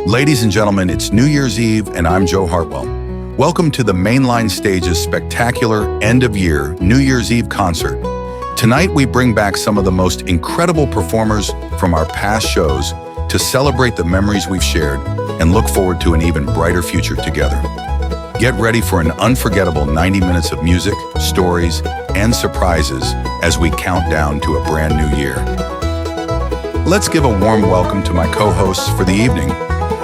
Ladies and gentlemen, it's New Year's Eve, and I'm Joe Hartwell. Welcome to the Mainline Stage's spectacular end-of-year New Year's Eve concert. Tonight, we bring back some of the most incredible performers from our past shows to celebrate the memories we've shared and look forward to an even brighter future together. Get ready for an unforgettable 90 minutes of music, stories, and surprises as we count down to a brand new year. Let's give a warm welcome to my co-hosts for the evening,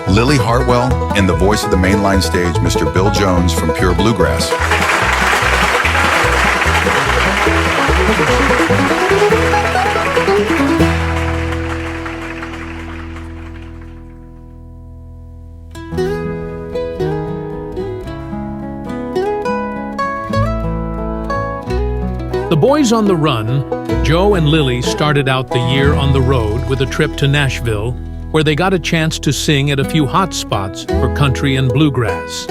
Lily Hartwell and the voice of the Mainline Stage, Mr. Bill Jones from Pure Bluegrass. The Boys on the Run, Joe and Lily started out the year on the road with a trip to Nashville, where they got a chance to sing at a few hot spots for country and bluegrass.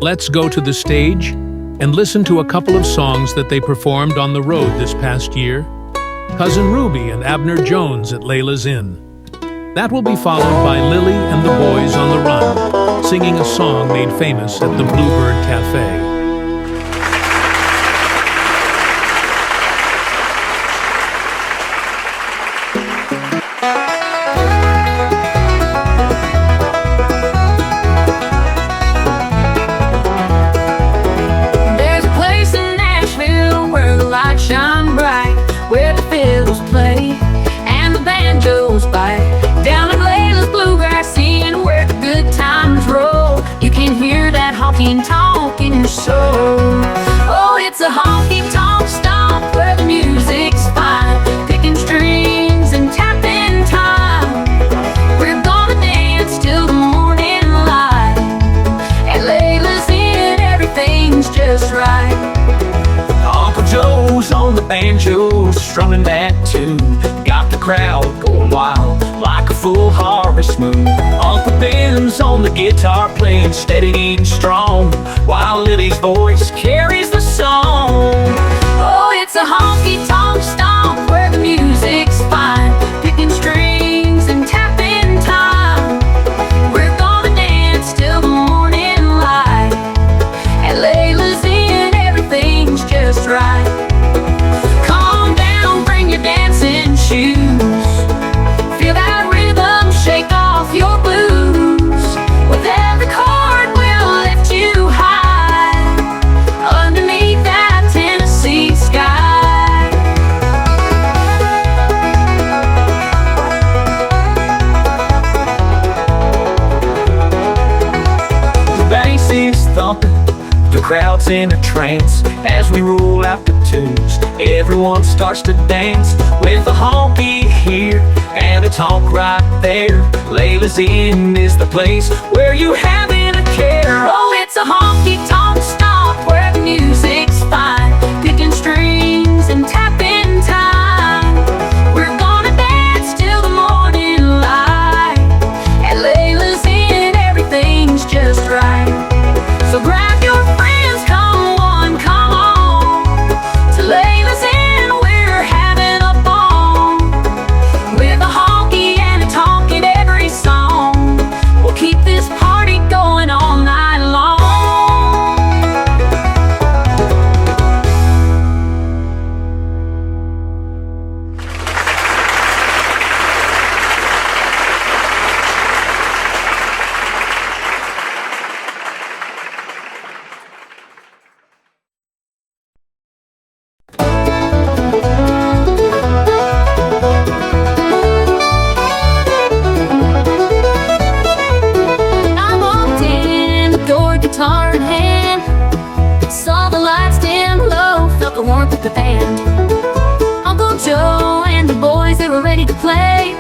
Let's go to the stage and listen to a couple of songs that they performed on the road this past year. Cousin Ruby and Abner Jones at Layla's Inn. That will be followed by Lily and the Boys on the Run, singing a song made famous at the Bluebird Cafe. Talk in your soul. Oh, it's a honky-tonk stomp where the music's fine, picking strings and tapping time. We're gonna dance till the morning light. At Layla's Inn, everything's just right. Uncle Joe's on the banjo, strumming that tune. Got the crowd going wild like a full harvest moon. Uncle Ben's on the guitar playing steady and strong, while Lily's voice carries the song. Oh, it's a honky-tonk stomp where the music's fine, picking strings and tapping time. We're gonna dance till the morning light. At Layla's Inn, everything's just right. Calm down, bring your dancing shoes. Feel that rhythm, shake off your blues. With every chord we'll lift you high, underneath that Tennessee sky. The bass is thumping, the crowd's in a trance. As we roll out the tunes, everyone starts to dance. With a honky here and a tonk right there, Layla's Inn is the place where you haven't a care. Oh, it's a honky-tonk stomp where the music's fine, picking strings and tapping time. We're gonna dance till the morning light. At Layla's Inn, everything's just right. So grab your friends, come on, to Layla's Inn, we're having a ball. With a honky and a tonk in every song, we'll keep this party going all night long. I walked in, the door, guitar in hand, saw the lights dim low, felt the warmth of the band. Uncle Joe and the boys, they were ready to play.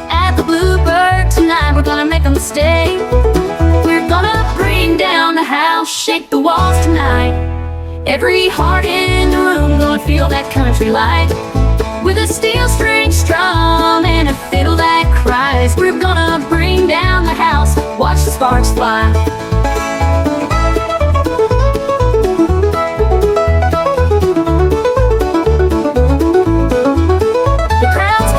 At the Bluebird tonight, we're gonna make them stay. We're gonna bring down the house, shake the walls tonight. Every heart in the room gonna feel that country light. With a steel string strum and a fiddle that cries, we're gonna bring down the house, watch the sparks fly. The crowd's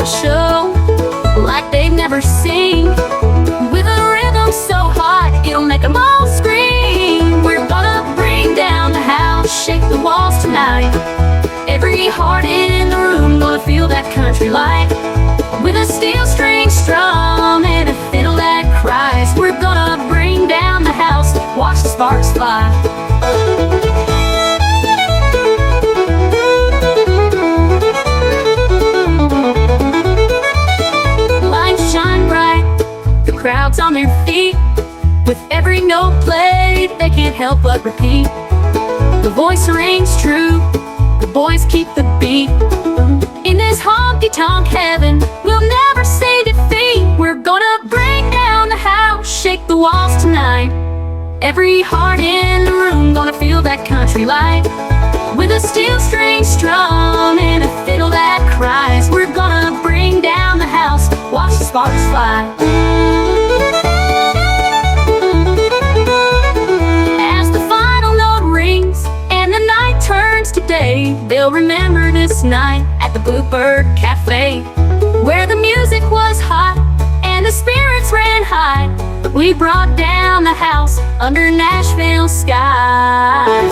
a show like they've never seen. With a rhythm so hot, it'll make them all scream. We're gonna bring down the house, shake the walls tonight. Every heart in the room gonna feel that country light. With a steel string strum and a fiddle that cries, we're gonna bring down the house, watch the sparks fly. Lights shine bright, the crowd's on their feet. With every note played, they can't help but repeat. The voice rings true, the boys keep the beat. In this honky-tonk heaven, we'll never see defeat. We're gonna bring down the house, shake the walls tonight. Every heart in the room gonna feel that country light. With a steel string strum and a fiddle that cries, we're gonna bring down the house, watch the sparks fly. As the final note rings and the night turns to day, they'll remember this night at the Bluebird Cafe, where the music was hot and the spirits ran high. We brought down the house under Nashville skies.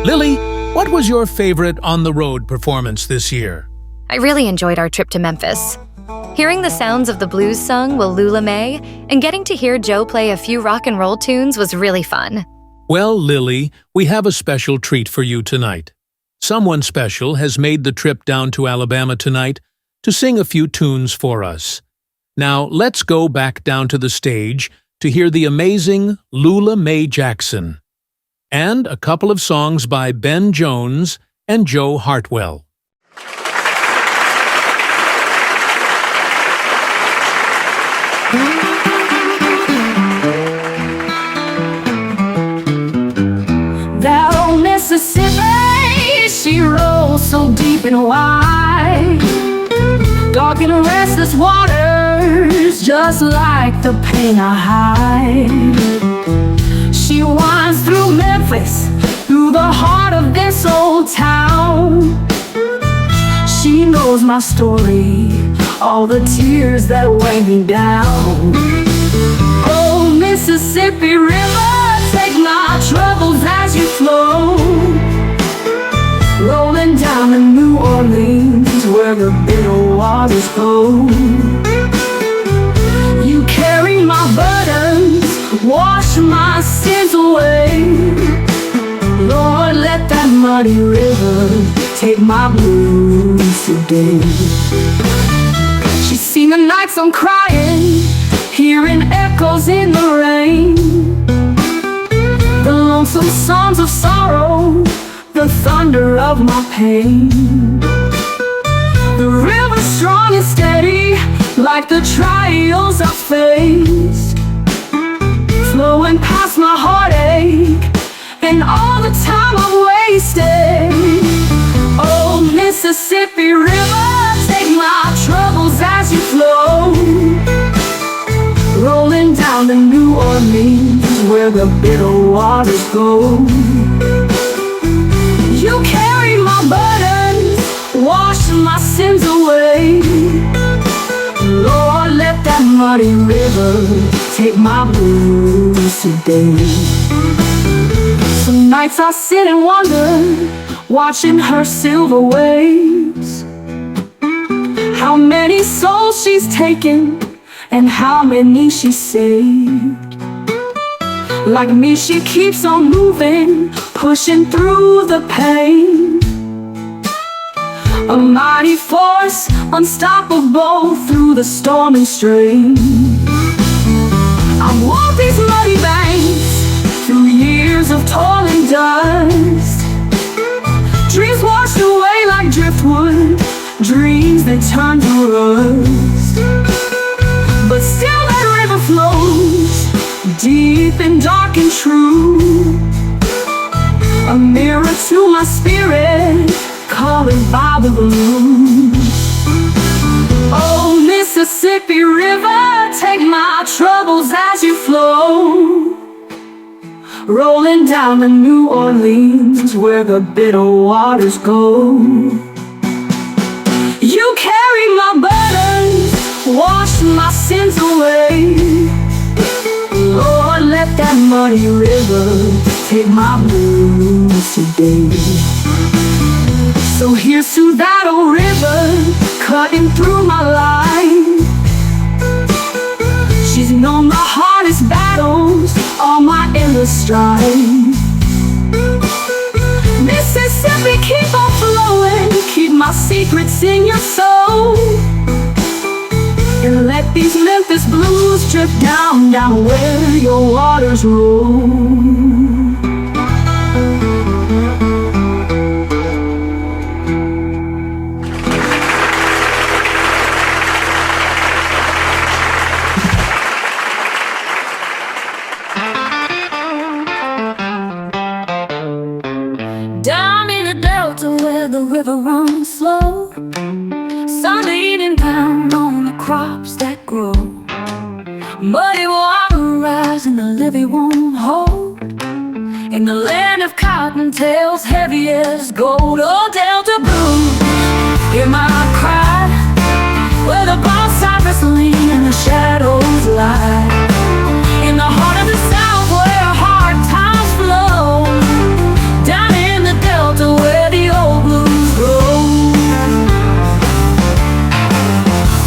Lily, what was your favorite on-the-road performance this year? I really enjoyed our trip to Memphis. Hearing the sounds of the blues sung with Lula May and getting to hear Joe play a few rock and roll tunes was really fun. Well, Lily, we have a special treat for you tonight. Someone special has made the trip down to Alabama tonight to sing a few tunes for us. Now, let's go back down to the stage to hear the amazing Lula May Jackson and a couple of songs by Ben Jones and Joe Hartwell. That old Mississippi, she rolls so deep and wide. Dark and restless waters, just like the pain I hide. She winds through Memphis, through the heart of this old town. She knows my story, all the tears that weigh me down. Oh, Mississippi River, take my troubles as you flow, rolling down to New Orleans, where the bitter waters go. You carry my burdens, wash my sins away. Lord, let that muddy river take my blues today. She's seen the nights I'm crying, hearing echoes in the rain, the lonesome songs of sorrow, the thunder of my pain. The river's strong and steady, like the trials I've faced, flowing past my heartache and all the time I've wasted. Oh, Mississippi River, take my troubles as you flow, rolling down to New Orleans, where the bitter waters go. You carry my burdens, wash my sins away. Lord, let that muddy river take my blues today. Some nights I sit and wonder, watching her silver waves, how many souls she's taken and how many she saved. Like me, she keeps on moving, pushing through the pain, a mighty force, unstoppable through the storm and strain. I've walked these muddy banks through years years of toil and dust. Dreams washed away like driftwood, dreams that turn to rust. But still that river flows, deep and dark and true, a mirror to my spirit, calling by the blue. Oh, Mississippi River, take my troubles as you flow, rolling down to New Orleans where the bitter waters go. You carry my burdens, wash my sins away. Lord, let that muddy river take my blues today. So here's to that old river, cutting through my life. She's known the hardest battles, all my endless strife. Mississippi, keep on flowing, keep my secrets in your soul, and let these Memphis blues drip down, down where your waters roll. Down in the delta where the river runs slow, sun beating down on the crops that grow. Muddy water rise and the levee won't hold. In the land of cottontails heavy as gold. Oh, Delta blues, hear my cry, where the balsam cypress lean and the shadows lie. In the heart of the South where hard times flow, down in the Delta where the old blues grow.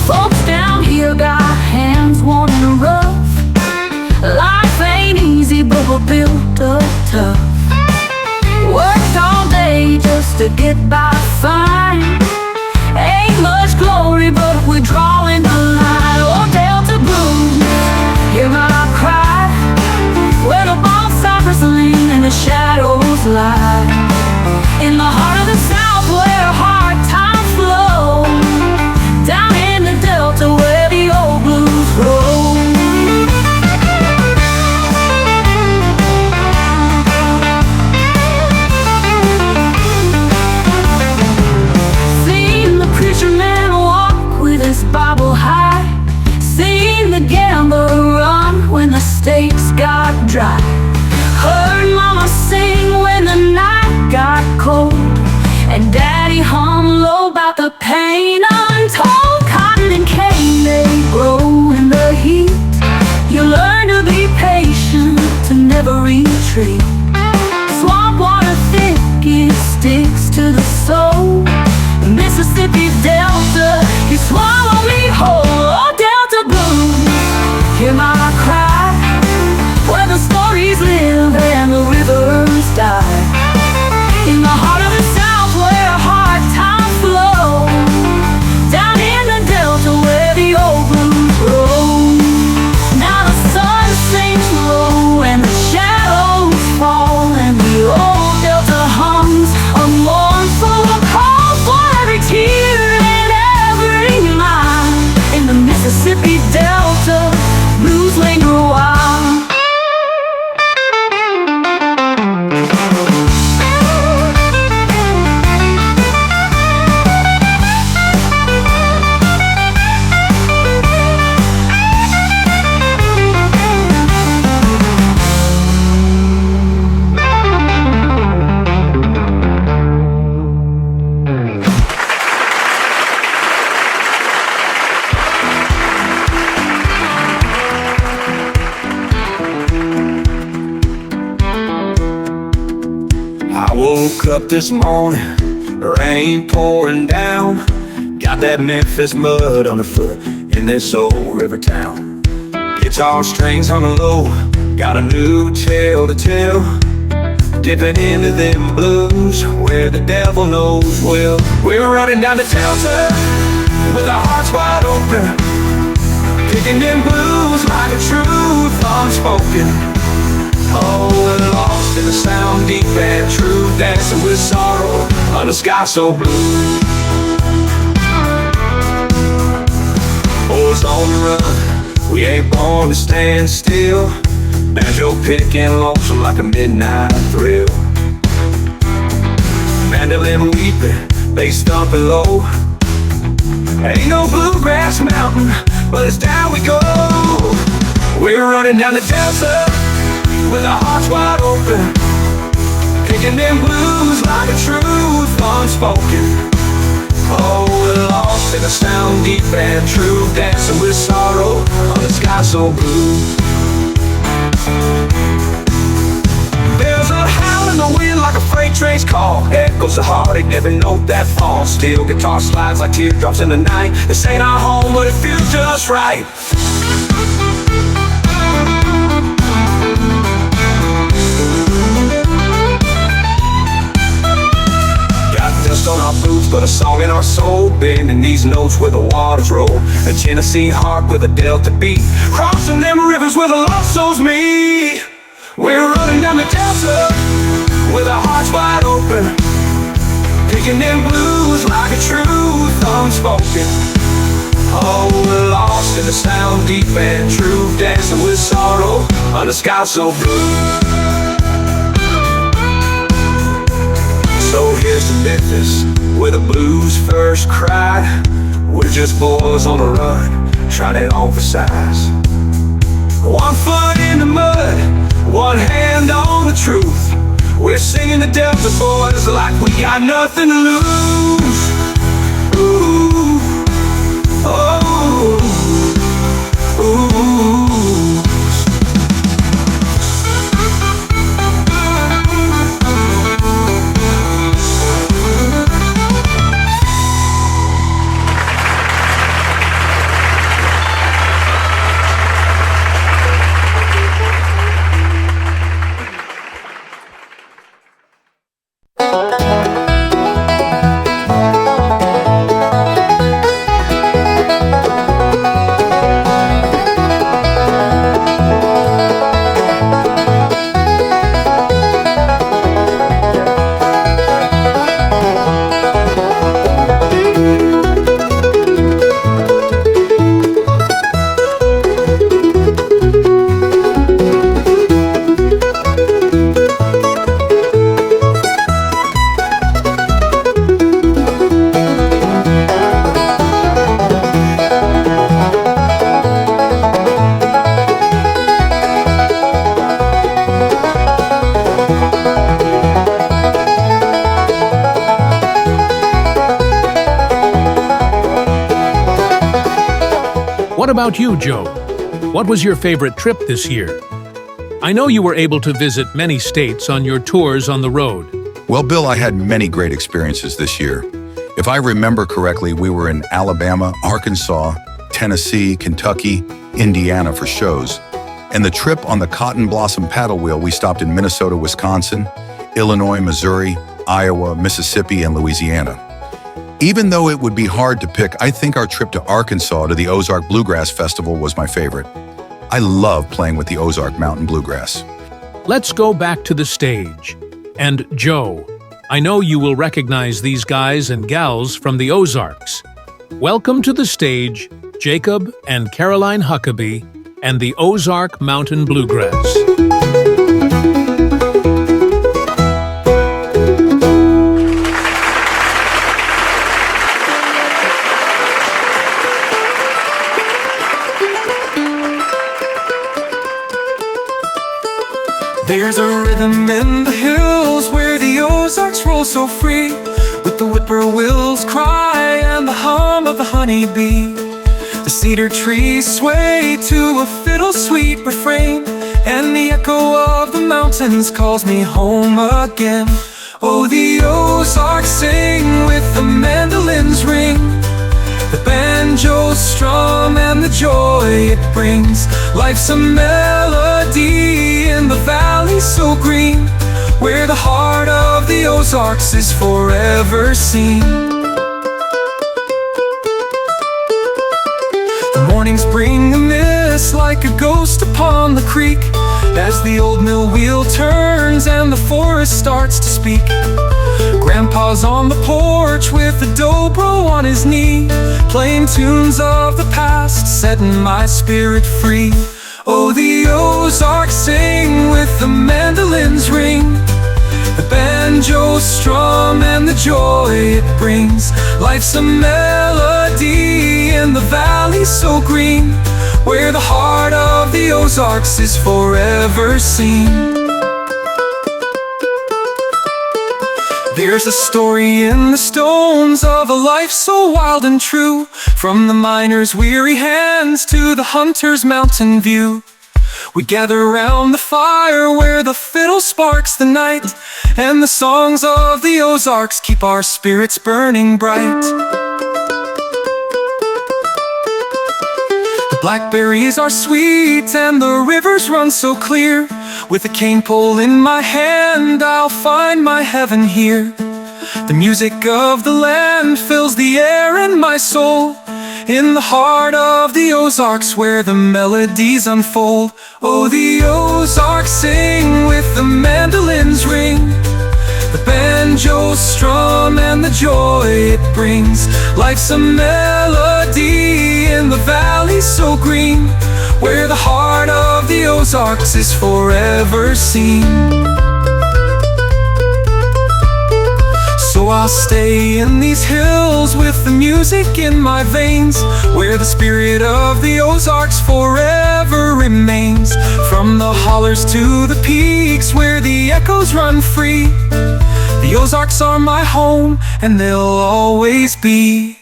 Folks down here got hands worn and rough. Life ain't easy, but we're built up tough. Worked all day just to get by fine. Ain't much glory, but we're drawing the line. Oh, Delta blues, hear my cry, where the balsam cypress lean and the shadows lie. In the heart of the South where hard times flow, down in the Delta where the old blues grow. Seen the preacher man walk with his Bible high, seen the gambler run when the stakes got dry, heard mama sing when the night got cold, and daddy hum low about the pain untold. Cotton and cane, they grow in the heat. You learn to be patient, to never retreat. Swamp water thick, it sticks to the soul. Mississippi Delta, you swallow me whole. Oh, Delta blues, hear my cry, where the stories live and the rivers die. In the heart of the South where hard times flow, down in the Delta where the old blues grow. Now the sun sinks low and the shadows fall, and the old Delta hums a mournful call for every tear and every mile. In the Mississippi Delta, blues linger wild. I woke up this morning, rain pouring down. Got that Memphis mud underfoot in this old river town. Guitar strings on the low, got a new tale to tell. Dipping into them blues where the devil knows well. We're running down the Delta with our hearts wide open, picking them blues like a truth unspoken. Oh, we're lost in the sound deep and true, dancing with sorrow under sky so blue. Boys on the run, we ain't born to stand still. Banjo picking lonesome like a midnight thrill. Mandolin weeping, bass thumping low. Ain't no bluegrass mountain, but it's down we go. We're running down the desert with our hearts wide open, picking them blues like a truth unspoken. Oh, we're lost in the sound deep and true, dancing with sorrow on the sky so blue. There's a howl in the wind like a freight train's call. Echoes the heartache, every note that falls. Steel guitar slides like teardrops in the night. This ain't our home, but it feels just right. On our boots, but a song in our soul, bending these notes where the waters roll. A Tennessee heart with a delta beat, crossing them rivers where the lost souls meet. We're running down the desert with our hearts wide open, picking them blues like a truth unspoken. Oh, we're lost in the sound deep and true, dancing with sorrow under sky so blue. So here's to Memphis, where the blues first cried. We're just boys on the run, trying it on for size. 1 foot in the mud, 1 hand on the truth. We're singing the Delta boys like we got nothing to lose. Ooh, oh, ooh. What about you, Joe? What was your favorite trip this year? I know you were able to visit many states on your tours on the road. Well, Bill, I had many great experiences this year. If I remember correctly, we were in Alabama, Arkansas, Tennessee, Kentucky, Indiana for shows. And the trip on the Cotton Blossom paddle wheel, we stopped in Minnesota, Wisconsin, Illinois, Missouri, Iowa, Mississippi, and Louisiana. Even though it would be hard to pick, I think our trip to Arkansas to the Ozark Bluegrass Festival was my favorite. I love playing with the Ozark Mountain Bluegrass. Let's go back to the stage. And Joe, I know you will recognize these guys and gals from the Ozarks. Welcome to the stage, Jacob and Caroline Huckabee and the Ozark Mountain Bluegrass. There's a rhythm in the hills where the Ozarks roll so free, with the whippoorwills cry and the hum of the honeybee. The cedar trees sway to a fiddle's sweet refrain, and the echo of the mountains calls me home again. Oh, the Ozarks sing with the mandolins ring, the banjos strum and the joy it brings. Life's a melody in the valley so green, where the heart of the Ozarks is forever seen. The mornings bring a mist like a ghost upon the creek, as the old mill wheel turns and the forest starts to speak. Grandpa's on the porch with the dobro on his knee, playing tunes of the past, setting my spirit free. Oh, the Ozarks sing with the mandolins ring, the banjo strum and the joy it brings. Life's a melody in the valley so green, where the heart of the Ozarks is forever seen. There's a story in the stones of a life so wild and true, from the miner's weary hands to the hunter's mountain view. We gather round the fire where the fiddle sparks the night, and the songs of the Ozarks keep our spirits burning bright. The blackberries are sweet and the rivers run so clear. With a cane pole in my hand, I'll find my heaven here. The music of the land fills the air in my soul, in the heart of the Ozarks where the melodies unfold. Oh, the Ozarks sing with the mandolins ring, the banjo strum and the joy it brings. Life's a melody in the valley so green, where the heart of the Ozarks is forever seen. So I'll stay in these hills with the music in my veins, where the spirit of the Ozarks forever remains. From the hollers to the peaks where the echoes run free, the Ozarks are my home and they'll always be.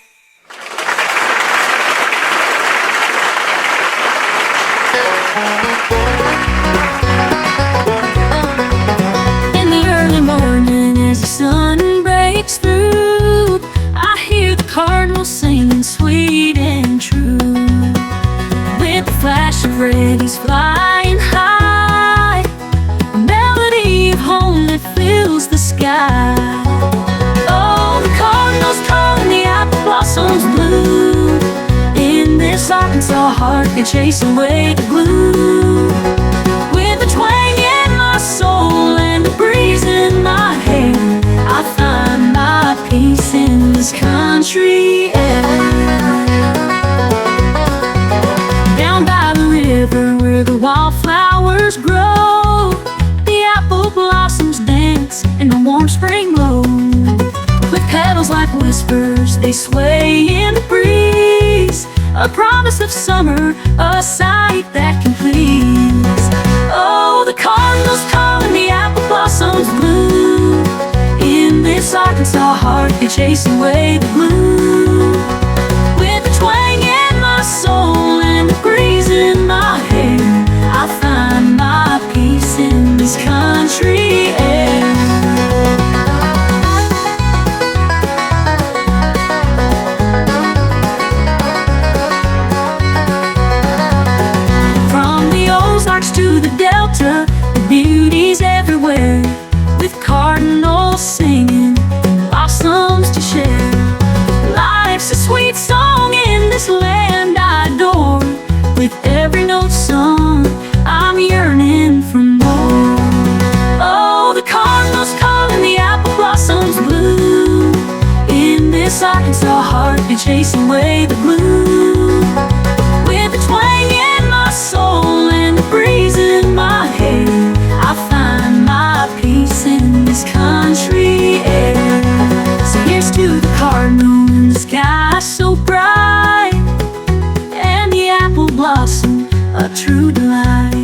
In the early morning as the sun breaks through, I hear the cardinals singing sweet and true. With the flash of red he's flying high, a melody of home that fills the sky. Oh, the cardinals calling the apple blossoms blue. In this Arkansas heart they chase away the blue. With a twang in my soul and a breeze in my hair, I find my peace in this country air. Down by the river where the wildflowers grow, the apple blossoms dance in the warm spring glow. With petals like whispers they sway in the breeze, a promise of summer, a sight that can please. Oh, the cardinals calling the apple blossoms blue. In this Arkansas heart they chase away the blue. With a twang in my soul and a breeze in my hair, I find my peace in this country air. To the Delta, the beauty's everywhere, with cardinals singing, blossoms to share. Life's a sweet song in this land I adore. With every note sung, I'm yearning for more. Oh, the cardinals calling the apple blossoms blue. In this Arkansas heart they chase away the blue. With a twang in my soul and a breeze in my hair, I find my peace in this country air. So here's to the cardinal in the sky so bright, and the apple blossom, a true delight.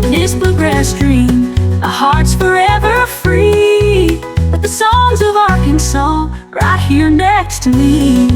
In this bluegrass dream, our heart's forever free, with the songs of Arkansas right here next to me.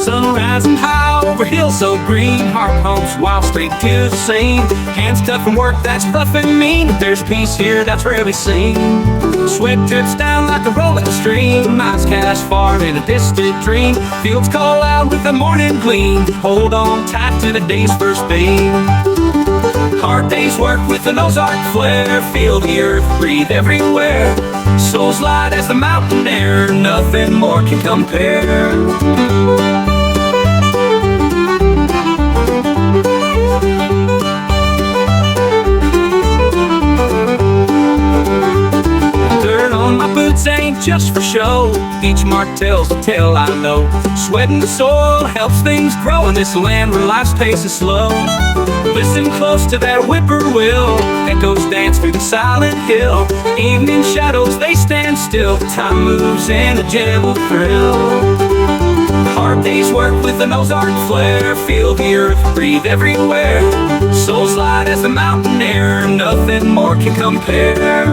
Sun rising high over hills so green, heart pumps wild straight to the scene. Hands tough from work that's tough and mean, but there's peace here that's rarely seen. Sweat drips down like a rolling stream, eyes cast far in a distant dream. Fields call out with the morning gleam, hold on tight to the day's first beam. Hard days work with an Ozark flair, feel the earth breathe everywhere. Souls light as the mountain air, nothing more can compare. Dirt on my boots ain't just for show, each mark tells the tale I know. Sweat in the soil helps things grow in this land where life's pace is slow. Listen close to that whippoorwill, echoes dance through the silent hill. Evening shadows, they stand still, time moves in a gentle thrill. Hard days work with an Ozark flair, feel the earth breathe everywhere. Souls light as the mountain air, nothing more can compare.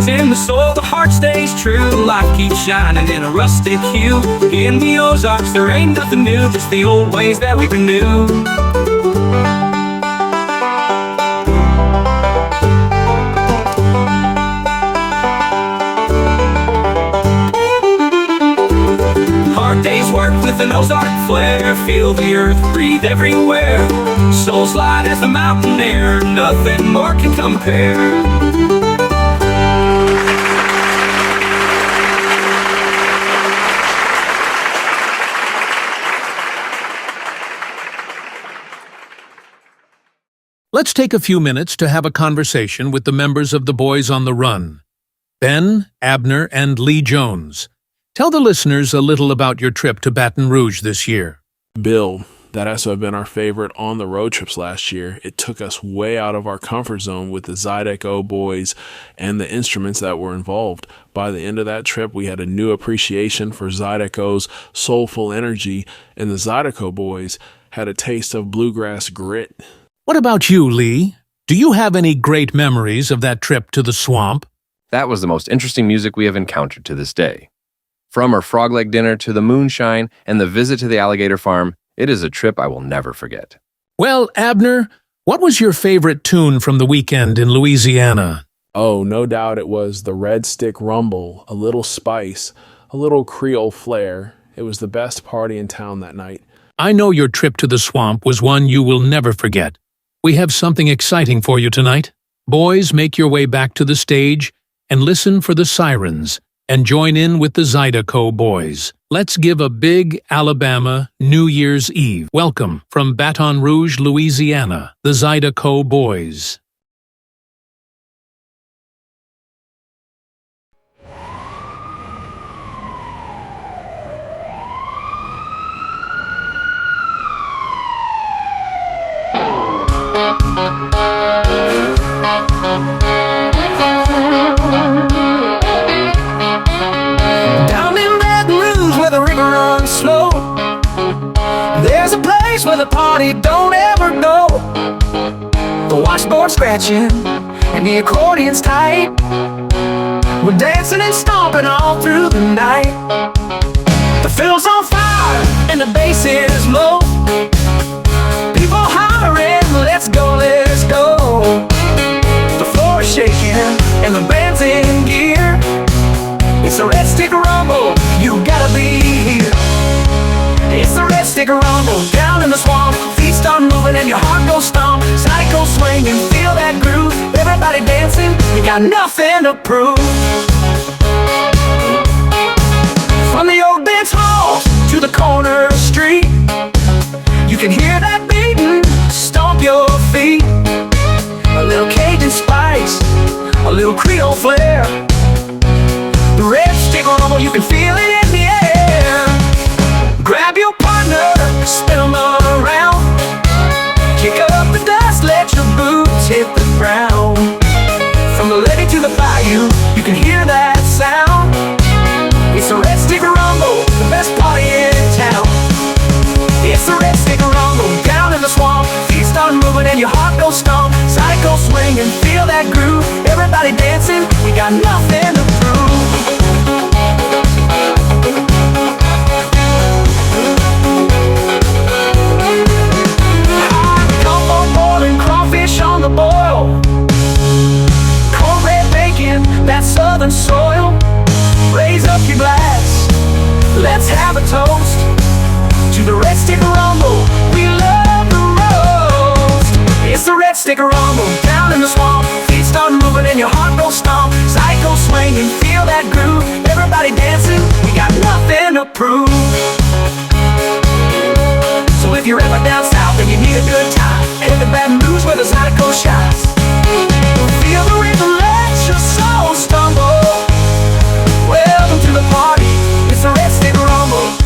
In the soil, the heart stays true. Life keeps shining in a rusted hue. In the Ozarks, there ain't nothing new, just the old ways that we renew. Hard days work with an Ozark flair, feel the earth breathe everywhere. Souls light as the mountain air, nothing more can compare. Let's take a few minutes to have a conversation with the members of the Boys on the Run. Ben, Abner, and Lee Jones. Tell the listeners a little about your trip to Baton Rouge this year. Bill, that has to have been our favorite on the road trips last year. It took us way out of our comfort zone with the Zydeco boys and the instruments that were involved. By the end of that trip, we had a new appreciation for Zydeco's soulful energy, and the Zydeco boys had a taste of bluegrass grit. What about you, Lee? Do you have any great memories of that trip to the swamp? That was the most interesting music we have encountered to this day. From our frog leg dinner to the moonshine and the visit to the alligator farm, it is a trip I will never forget. Well, Abner, what was your favorite tune from the weekend in Louisiana? Oh, no doubt it was the Red Stick Rumble, a little spice, a little Creole flair. It was the best party in town that night. I know your trip to the swamp was one you will never forget. We have something exciting for you tonight. Boys, make your way back to the stage and listen for the sirens and join in with the Zydeco boys. Let's give a big Alabama New Year's Eve welcome from Baton Rouge, Louisiana, the Zydeco boys. Down in Baton Rouge where the river runs slow, there's a place where the party don't ever go. The washboard scratching and the accordion's tight. We're dancing and stomping all through the night. The field's on fire and the bass is low. People hollering, let's go, let's go. The floor is shaking and the band's in gear. It's a Red Stick Rumble, you gotta be here. It's the Red Stick Rumble, down in the swamp. Feet start moving and your heart goes stomp. Psycho swinging, feel that groove. Everybody dancing, we got nothing to prove. From the old dance hall to the corner street, you can hear that beating, stomp your feet. A little Cajun spice, a little Creole flair. The Red Stick Rumble, you can feel it in the air. Grab your partner, spin them around. Kick up the dust, let your boots hit the ground. From the levee to the bayou, you can hear that sound. and feel that groove. Everybody dancing, we got nothing to prove. Hot gumbo boiling, crawfish on the boil, cornbread bacon, that southern soil. Raise up your glass, let's have a toast to the Red Stick Rumble. We love the roast. It's the Red Stick Rumble down in the swamp. Feet start moving and your heart goes stomp. Psycho swinging, feel that groove. Everybody dancing, we got nothing to prove. So if you're ever down south and you need a good time, head to Baton Rouge where the Zydeco shines. Feel the rhythm, let your soul stumble. Welcome to the party, it's the Red Stick Rumble.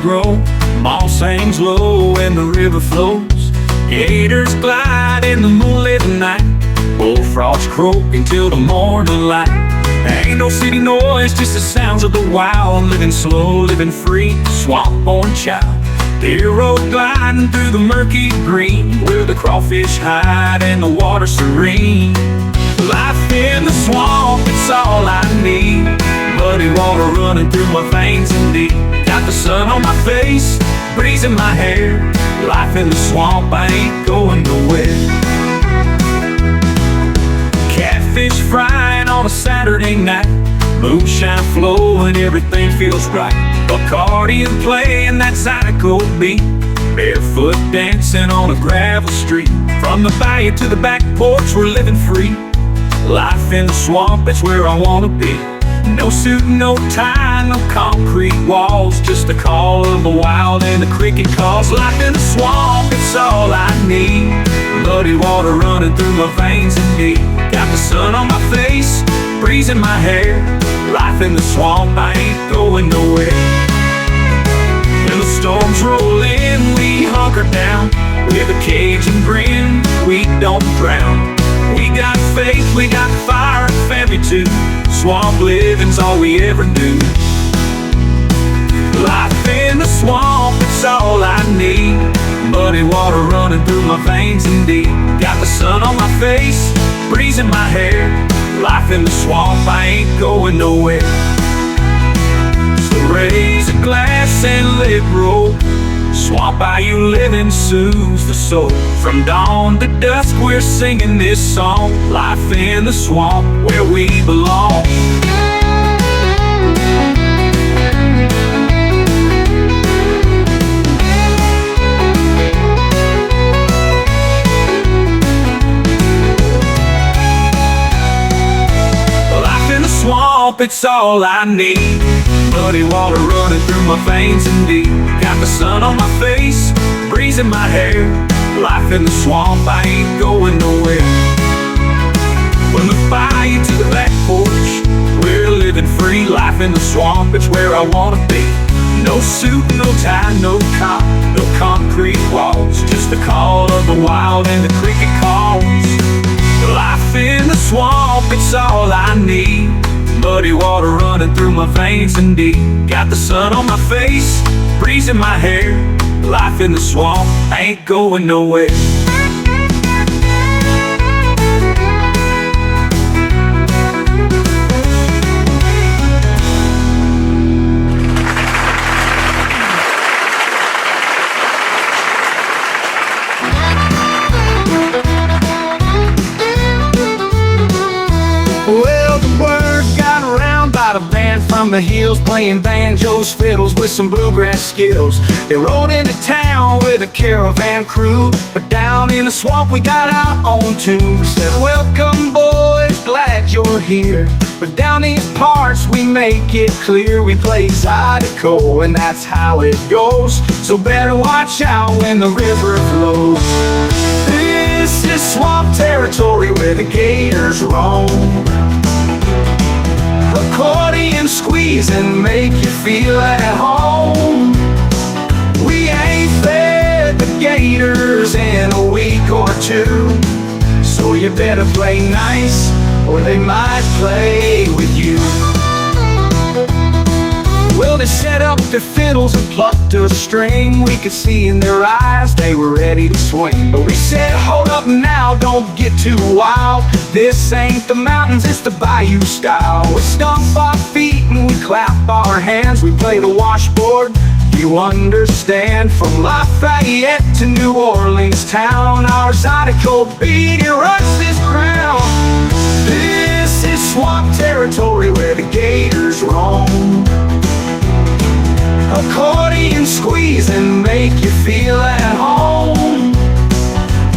Grow, moss hangs low and the river flows. Gators glide in the moonlit night. Bullfrogs croak until the morning light. Ain't no city noise, just the sounds of the wild. Living slow, living free, swamp-born child. Deer road gliding through the murky green, where the crawfish hide and the water serene. Life in the swamp, it's all I need. Muddy water running through my veins and deep. Got the sun on my face, breeze in my hair. Life in the swamp, I ain't going nowhere. Catfish frying on a Saturday night. Moonshine flowing, everything feels right. Bacardi and playing that Zydeco beat. Barefoot dancing on a gravel street. From the bayou to the back porch, we're living free. Life in the swamp, it's where I wanna be. No suit, no tie, no concrete walls. Just the call of the wild and the cricket calls. Life in the swamp, it's all I need. Muddy water running through my veins and deep. Got the sun on my face, breeze in my hair. Life in the swamp, I ain't going nowhere. When the storms roll in, we hunker down. With a Cajun grin, we don't drown. We got faith, we got fire and family too. Swamp living's all we ever do. Life in the swamp, it's all I need. Muddy water running through my veins and deep. Got the sun on my face, breeze in my hair. Life in the swamp, I ain't going nowhere. So raise a glass and let it roll. Swamp bayou living soothes the soul. From dawn to dusk we're singing this song. Life in the swamp where we belong. Life in the swamp, it's all I need. Muddy water running through my veins and deep. Got the sun on my face, breeze in my hair. Life in the swamp, I ain't going nowhere. From the bayou to the back porch, we're living free. Life in the swamp, it's where I wanna be. No suit, no tie, no cop, no concrete walls. Just the call of the wild and the cricket calls. Life in the swamp, it's all I need. Muddy water running through my veins and deep. Got the sun on my face, breeze in my hair. Life in the swamp, I ain't going nowhere. Well, the word got around by the band from the hills, playing banjos, fiddles with some bluegrass skills. They rode into town with a caravan crew, but down in the swamp we got our own tune. We said, welcome boys, glad you're here. But down these parts we make it clear we play Zydeco, and that's how it goes. So better watch out when the river flows. This is swamp territory where the gators roam. Accordion squeeze and make you feel at home. We ain't fed the gators in a week or two, so you better play nice or they might play with you. Well, they set up their fiddles and plucked a string. We could see in their eyes they were ready to swing. But we said, hold up now, don't get too wild. This ain't the mountains, it's the bayou style. We stomp our feet and we clap our hands. We play the washboard, you understand. From Lafayette to New Orleans town, our Zydeco beat, it runs this ground. This is swamp territory where the gators roam. Accordion squeeze and make you feel at home.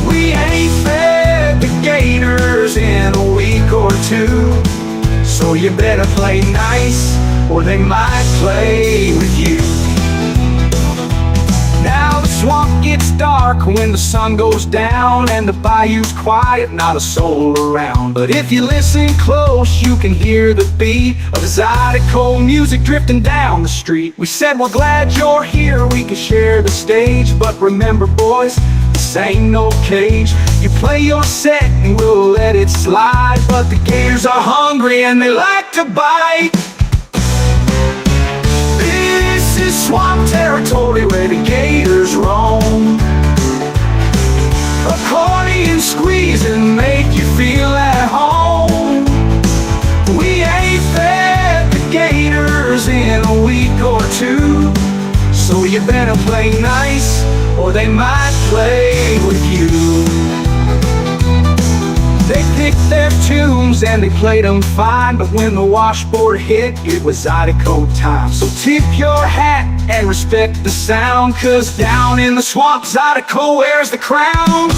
We ain't fed the gators in a week or two, so you better play nice or they might play with you. Now the swamp gets dark when the sun goes down, and the bayou's quiet, not a soul around. But if you listen close, you can hear the beat of the Zydeco music drifting down the street. We said, we're glad you're here, we can share the stage. But remember boys, this ain't no cage. You play your set and we'll let it slide. But the gators are hungry and they like to bite. This is swamp territory where the gators roam. Accordion squeeze and make you feel at home. We ain't fed the gators in a week or two, so you better play nice or they might play with you. They picked their tunes and they played them fine, but when the washboard hit, it was Zydeco time. So tip your hat and respect the sound, 'cause down in the swamp, Zydeco wears the crown.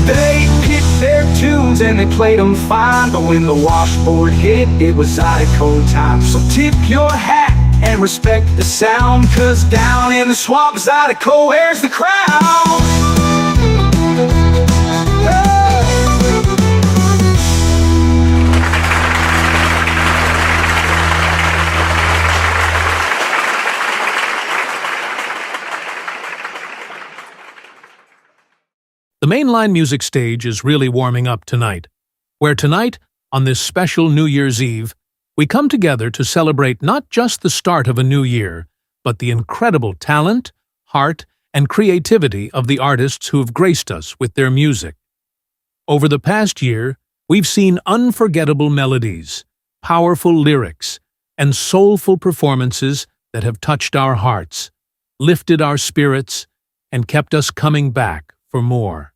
They picked their tunes and they played them fine, but when the washboard hit, it was Zydeco time. So tip your hat and respect the sound, 'cause down in the swamp, Zydeco wears the crown. The mainline music stage is really warming up tonight, where tonight, on this special New Year's Eve, we come together to celebrate not just the start of a new year, but the incredible talent, heart, and creativity of the artists who have graced us with their music. Over the past year, we've seen unforgettable melodies, powerful lyrics, and soulful performances that have touched our hearts, lifted our spirits, and kept us coming back for more.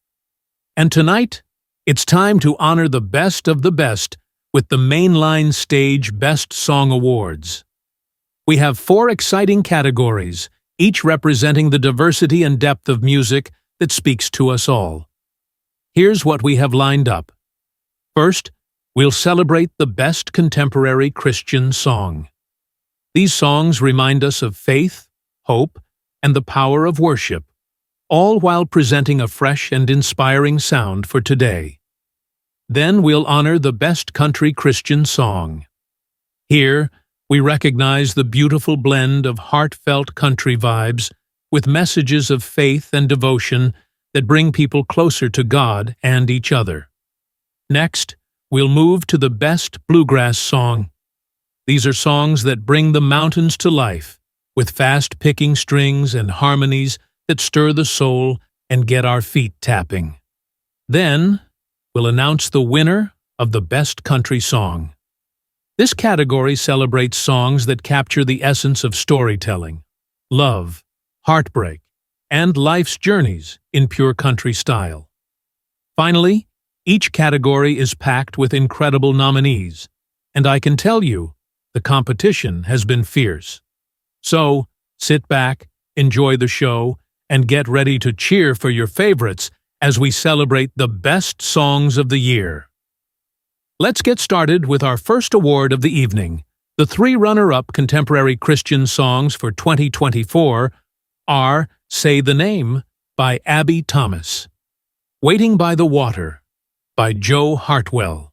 And tonight, it's time to honor the best of the best with the Mainline Stage Best Song Awards. We have 4 exciting categories, each representing the diversity and depth of music that speaks to us all. Here's what we have lined up. First, we'll celebrate the Best Contemporary Christian Song. These songs remind us of faith, hope, and the power of worship, all while presenting a fresh and inspiring sound for today. Then we'll honor the Best Country Christian Song. Here, we recognize the beautiful blend of heartfelt country vibes with messages of faith and devotion that bring people closer to God and each other. Next, we'll move to the Best Bluegrass Song. These are songs that bring the mountains to life, with fast-picking strings and harmonies that stir the soul and get our feet tapping. Then, we'll announce the winner of the Best Country Song. This category celebrates songs that capture the essence of storytelling, love, heartbreak, and life's journeys in pure country style. Finally, each category is packed with incredible nominees, and I can tell you, the competition has been fierce. So, sit back, enjoy the show, and get ready to cheer for your favorites as we celebrate the best songs of the year. Let's get started with our first award of the evening. The three runner-up contemporary Christian songs for 2024 are Say the Name by Abby Thomas, Waiting by the Water by Joe Hartwell,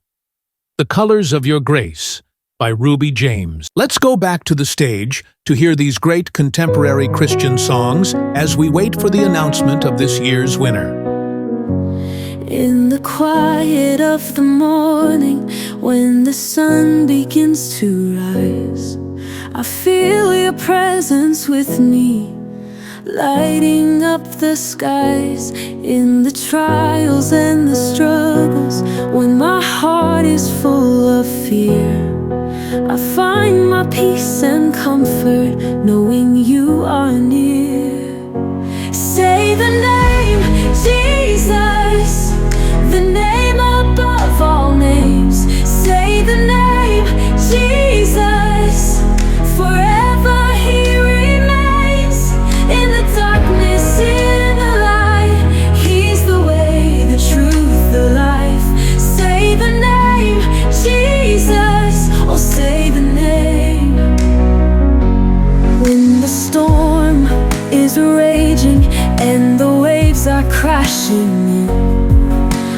The Colors of Your Grace by Ruby James. Let's go back to the stage to hear these great contemporary Christian songs as we wait for the announcement of this year's winner. In the quiet of the morning, when the sun begins to rise, I feel your presence with me, lighting up the skies. In the trials and the struggles, when my heart is full of fear, I find my peace and comfort knowing you are near. Say the name, Jesus, the name above all names. Say the name, Jesus, forever he remains. In the darkness, in the light, he's the way, the truth, the life. Say the name, Jesus, oh say the name. When the storm is raging and the waves are crashing in,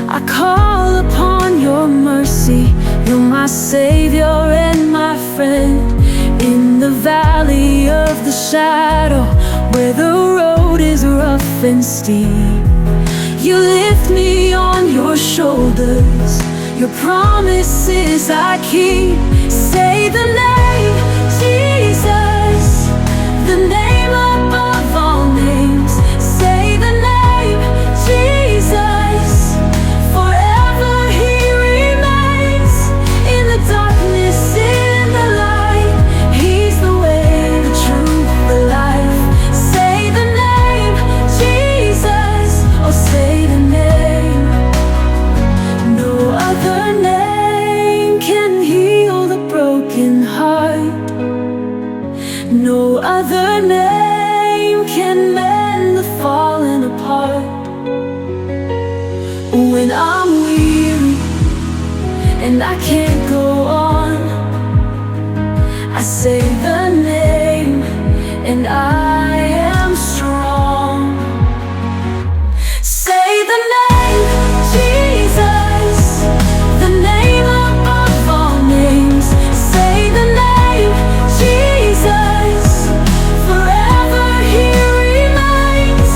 I call upon your mercy. You're my savior and my friend. In the valley of the shadow, where the road is rough and steep, you lift me on your shoulders. Your promises I keep. Say the name, Jesus, the name above all names. Say the name, Jesus, forever he remains. In the darkness, in the light, he's the way, the truth, the life. Say the name, Jesus, oh say the name. No other name can heal the broken heart. No other name can mend the fallen apart. When I'm weary and I can't go on, I say the name and I am strong. Say the name, Jesus, the name above all names. Say the name, Jesus, forever he remains.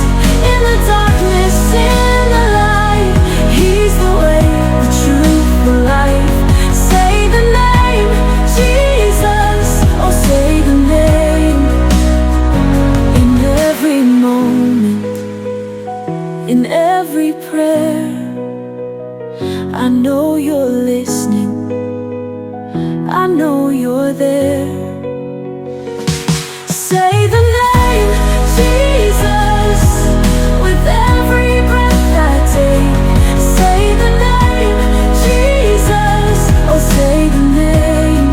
In the darkness, in the light, he's the way, the truth, the life. Say the name, Jesus, oh say the name. In every moment, in every prayer, I know you're listening, I know you're there. Say the name, Jesus, with every breath I take. Say the name, Jesus, oh say the name.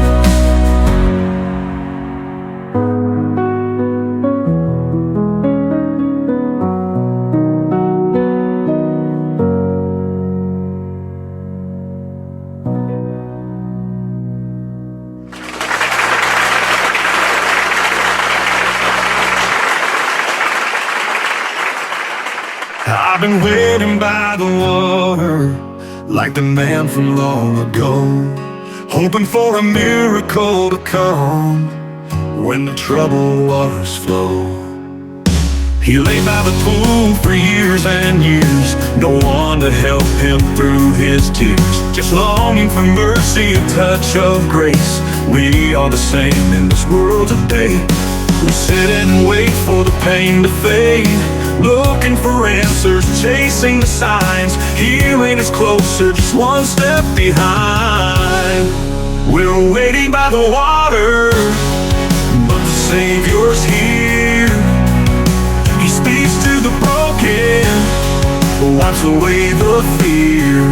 I've been waiting by the water, like the man from long ago, hoping for a miracle to come when the troubled waters flow. He lay by the pool for years and years, no one to help him through his tears, just longing for mercy, a touch of grace. We are the same in this world today. We sit and wait for the pain to fade, looking for answers, chasing the signs. Healing is closer, just one step behind. We're waiting by the water, but the Savior's here. He speaks to the broken, wipes away the fear.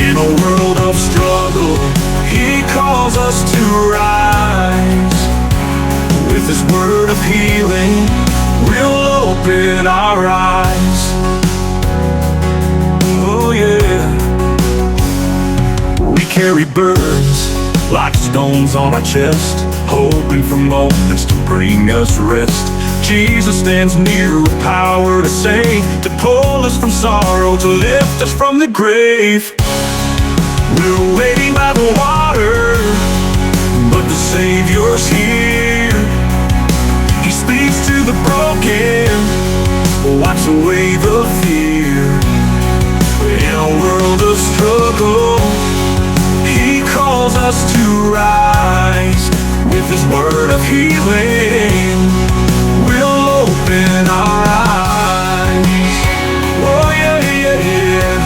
In a world of struggle, He calls us to rise. With His word of healing, we'll burdens like stones on our chest, hoping for moments to bring us rest. Jesus stands near with power to save, to pull us from sorrow, to lift us from the grave. We're waiting by the water, but the Savior's here. He speaks to the broken, wipes away the fear. In a world of struggle, He calls us to rise. With His word of healing, we'll open our eyes. Oh yeah, yeah, yeah.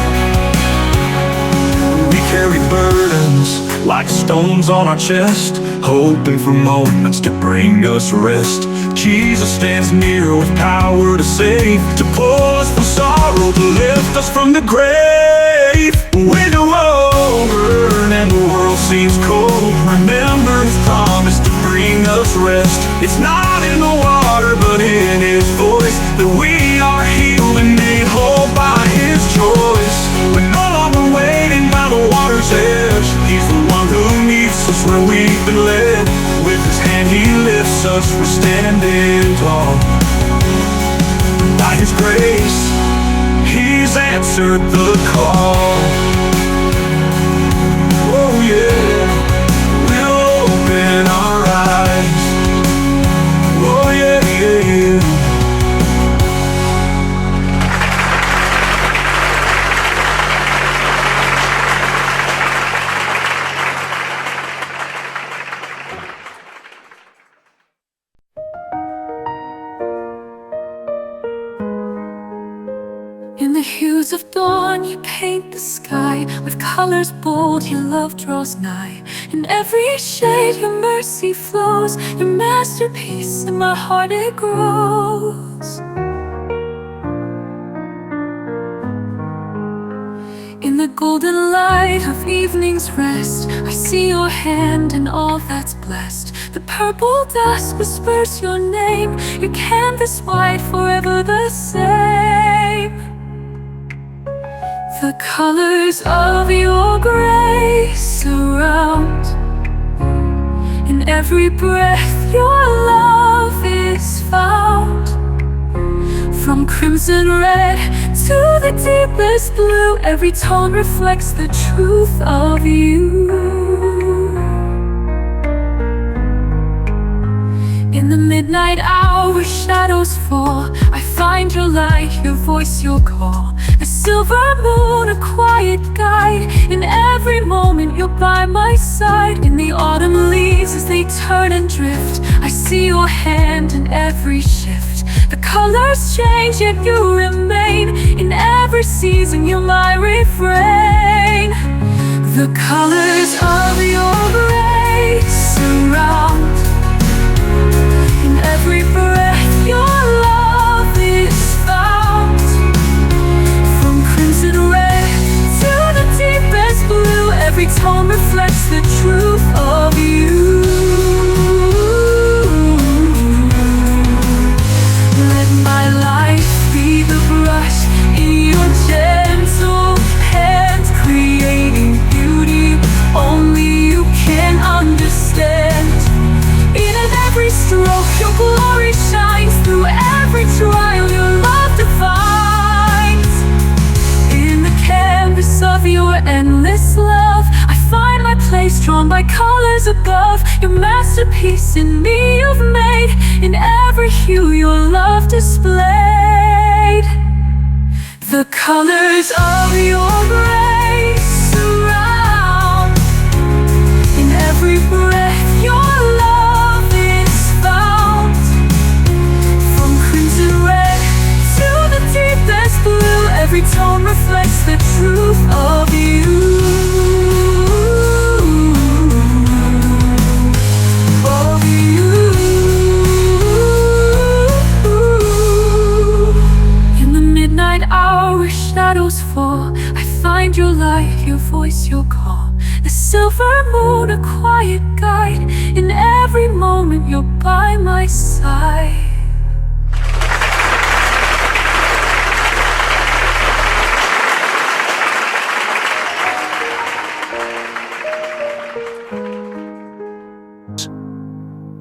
We carry burdens like stones on our chest, hoping for moments to bring us rest. Jesus stands near with power to save, to pull us from sorrow, to lift us from the grave. When the world burns and the world seems cold, remember His promise to bring us rest. It's not in the water, but in His voice, that we are healed and made whole by His choice. We're no longer waiting by the water's edge. He's the one who meets us where we've been led. With His hand He lifts us, we're standing tall. By His grace, He's answered the call. Oh yeah, we'll open our eyes. Oh yeah, yeah, yeah. In the hues of dawn, you paint the sky with colors bold, your love draws nigh. In every shade, your mercy flows, your masterpiece, in my heart it grows. In the golden light of evening's rest, I see your hand and all that's blessed. The purple dust whispers your name, your canvas white, forever the same. The colors of your grace surround. In every breath your love is found. From crimson red to the deepest blue, every tone reflects the truth of you. In the midnight hour where shadows fall, I find your light, your voice, your call. A silver moon, a quiet guide. In every moment you're by my side. In the autumn leaves as they turn and drift, I see your hand in every shift. The colors change yet you remain. In every season you're my refrain. The colors of your grace surround. In every breath your love is found. From crimson red to the deepest blue, every tone reflects the truth of you. Let my life be the brush in your gentle hand, creating beauty only you can understand. In every stroke your glory shines, through every trial your love defines. In the canvas of your endless love, I find my place, drawn by colors above. Your masterpiece in me you've made, in every hue your love displayed. The colors of your grace surround. In every breath your love is found. From crimson red to the deepest blue, every tone reflects the truth of you. Of you. In the midnight hour where shadows fall, I find your light, your voice, your call. The silver moon, a quiet guide. In every moment you're by my side.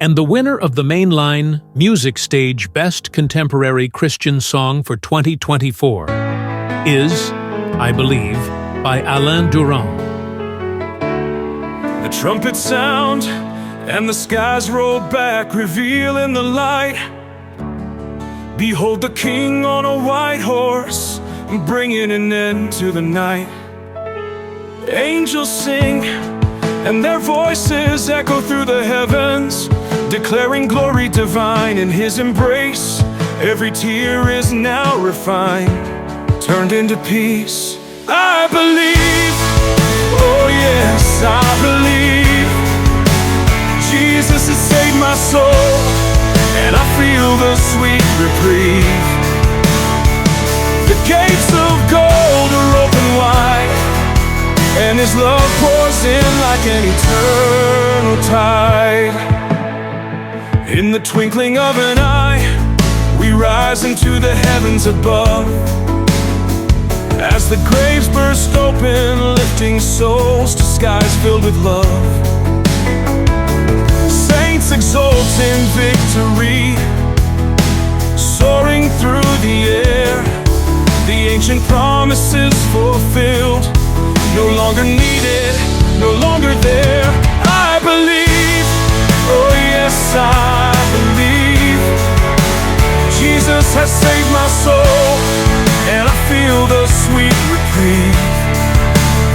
And the winner of the Mainline Music Stage Best Contemporary Christian Song for 2024 is, I Believe, by Alain Durand. The trumpets sound and the skies roll back, revealing the light. Behold the King on a white horse, bringing an end to the night. Angels sing and their voices echo through the heavens, declaring glory divine in his embrace. Every tear is now refined, turned into peace. I believe, oh yes, I believe. Jesus has saved my soul, and I feel the sweet reprieve. The gates of gold are open wide, and his love pours in like an eternal tide. In the twinkling of an eye, we rise into the heavens above, as the graves burst open, lifting souls to skies filled with love. Saints exult in victory, soaring through the air. The ancient promises fulfilled, no longer needed, no longer there. I believe, oh yes, I believe. Jesus has saved my soul, and I feel the sweet reprieve.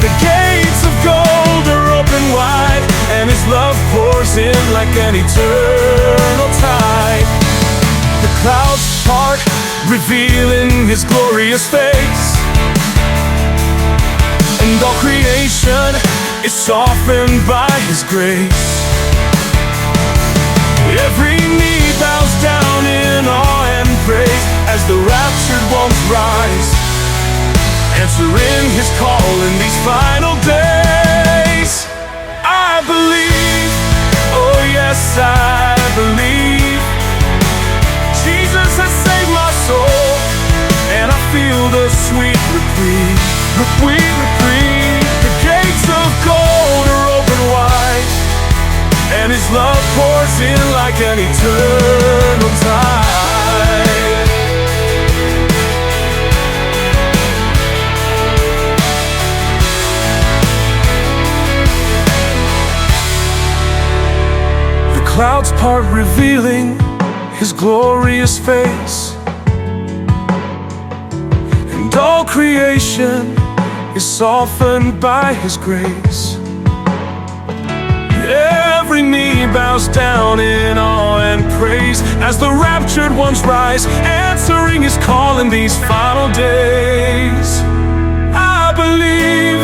The gates of gold are open wide, and his love pours in like an eternal tide. The clouds part, revealing his glorious face, and all creation is softened by his grace. Every knee bows down in awe and praise, as the raptured ones rise, answering his call in these final days. I believe, oh yes, I believe. Jesus has saved my soul, and I feel the sweet reprieve. Reprieve. The gates of gold are open wide, and his love pours in like an eternal tide. The clouds part, revealing his glorious face, and all creation is softened by his grace. Every knee bows down in awe and praise, as the raptured ones rise, answering his call in these final days. I believe,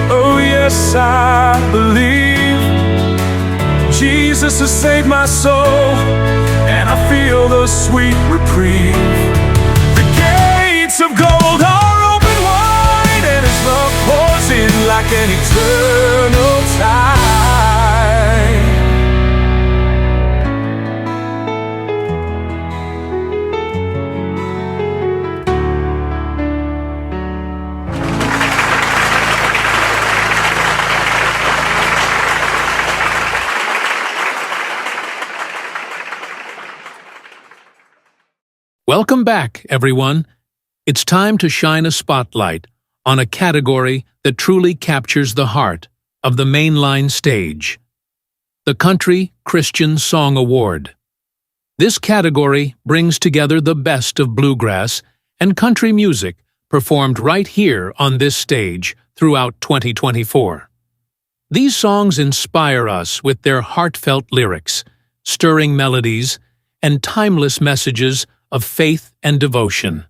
oh yes, I believe. Jesus has saved my soul, and I feel the sweet reprieve. The gates of gold are open wide, and his love pours in like an eternal tide. Welcome back, everyone. It's time to shine a spotlight on a category that truly captures the heart of the Mainline stage: the Country Christian Song Award. This category brings together the best of bluegrass and country music performed right here on this stage throughout 2024. These songs inspire us with their heartfelt lyrics, stirring melodies, and timeless messages of faith and devotion.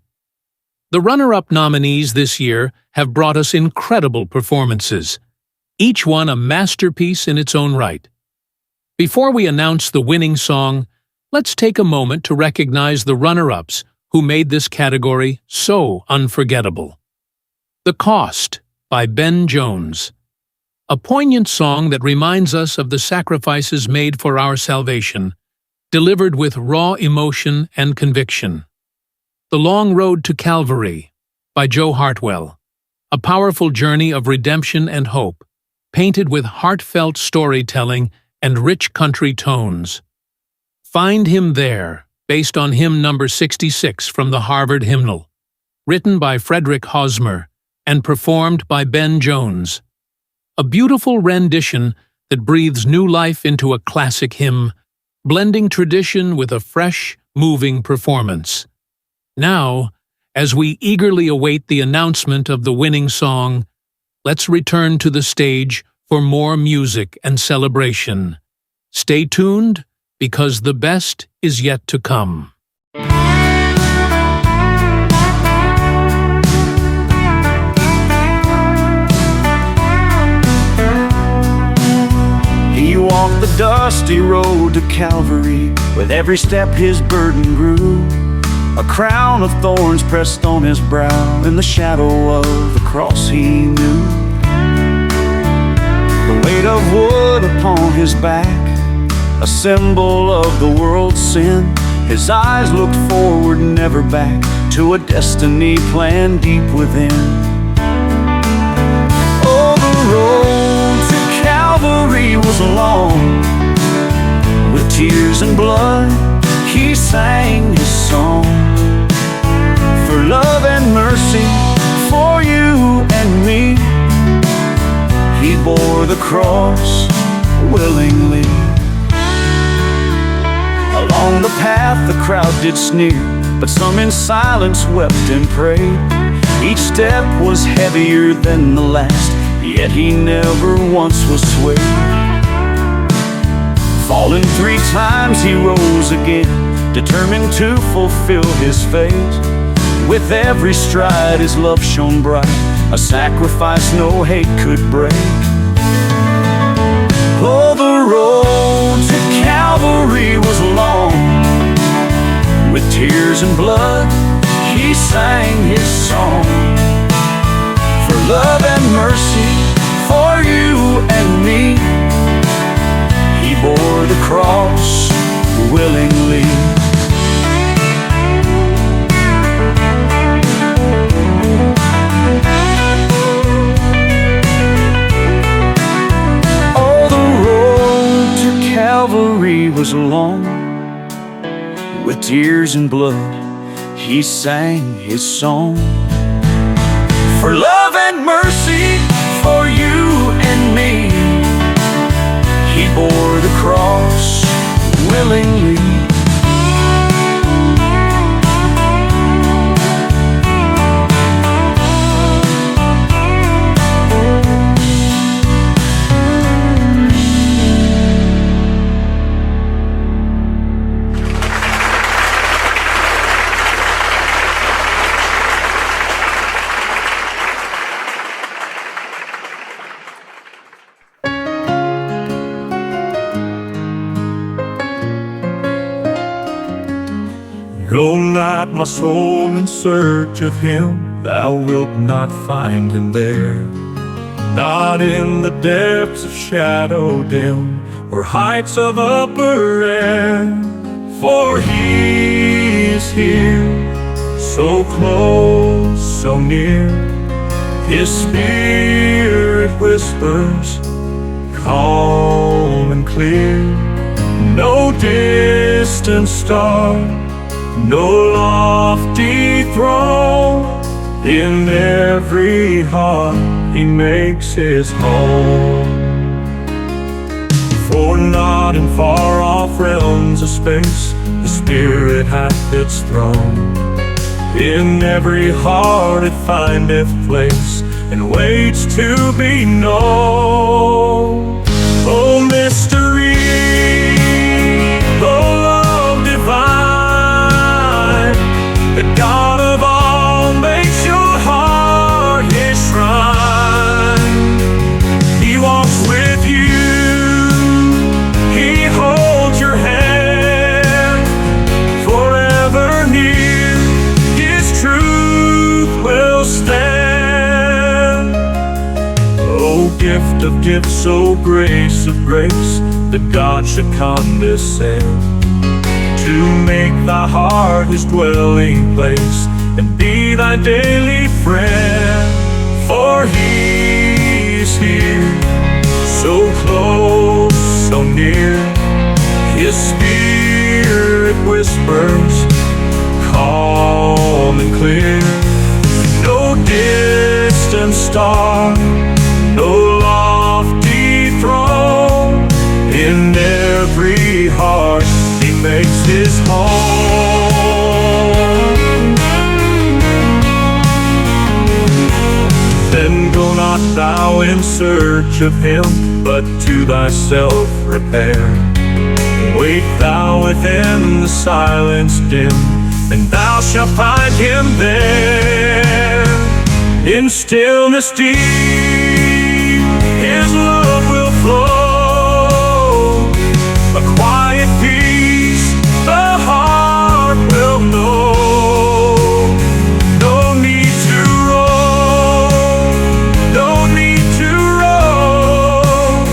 The runner-up nominees this year have brought us incredible performances, each one a masterpiece in its own right. Before we announce the winning song, let's take a moment to recognize the runner-ups who made this category so unforgettable. The Cost by Ben Jones, a poignant song that reminds us of the sacrifices made for our salvation, delivered with raw emotion and conviction. The Long Road to Calvary by Joe Hartwell, a powerful journey of redemption and hope, painted with heartfelt storytelling and rich country tones. Find Him There, based on hymn number 66 from the Harvard Hymnal, written by Frederick Hosmer and performed by Ben Jones. A beautiful rendition that breathes new life into a classic hymn, blending tradition with a fresh, moving performance. Now, as we eagerly await the announcement of the winning song, let's return to the stage for more music and celebration. Stay tuned, because the best is yet to come. He walked the dusty road to Calvary. With every step his burden grew. A crown of thorns pressed on his brow. In the shadow of the cross he knew. The weight of wood upon his back, a symbol of the world's sin. His eyes looked forward, never back, to a destiny planned deep within. Oh, the road to Calvary was long. With tears and blood, he sang his song. For love and mercy, for you and me, he bore the cross willingly. Along the path the crowd did sneer, but some in silence wept and prayed. Each step was heavier than the last, yet he never once was swayed. Fallen 3 times he rose again, determined to fulfill his fate. With every stride his love shone bright, a sacrifice no hate could break. Oh, the road to Calvary was long. With tears and blood, he sang his song. For love and mercy, for you and me, he bore the cross willingly. Calvary was long. With tears and blood, he sang his song. For love and mercy, for you and me, he bore the cross willingly. Go not, my soul, in search of him. Thou wilt not find him there. Not in the depths of shadow dim, or heights of upper air. For he is here, so close, so near. His spirit whispers, calm and clear. No distant star, no lofty throne. In every heart he makes his home. For not in far-off realms of space the Spirit hath its throne. In every heart it findeth place, and waits to be known. Oh, mystery, oh, love divine, the God of all makes your heart his shrine. He walks with you, he holds your hand, forever near, his truth will stand. Oh, gift of gifts, oh, grace of grace, that God should condescend to make thy heart his dwelling place, and be thy daily friend. For he is here, so close, so near. His Spirit whispers, calm and clear. No distant star, no lofty throne. In every heart he makes his home. Then go not thou in search of him, but to thyself repair. Wait thou within the silence dim, and thou shalt find him there. In stillness deep, his love will flow. A quiet peace the heart will know. No need to roam, no need to roam,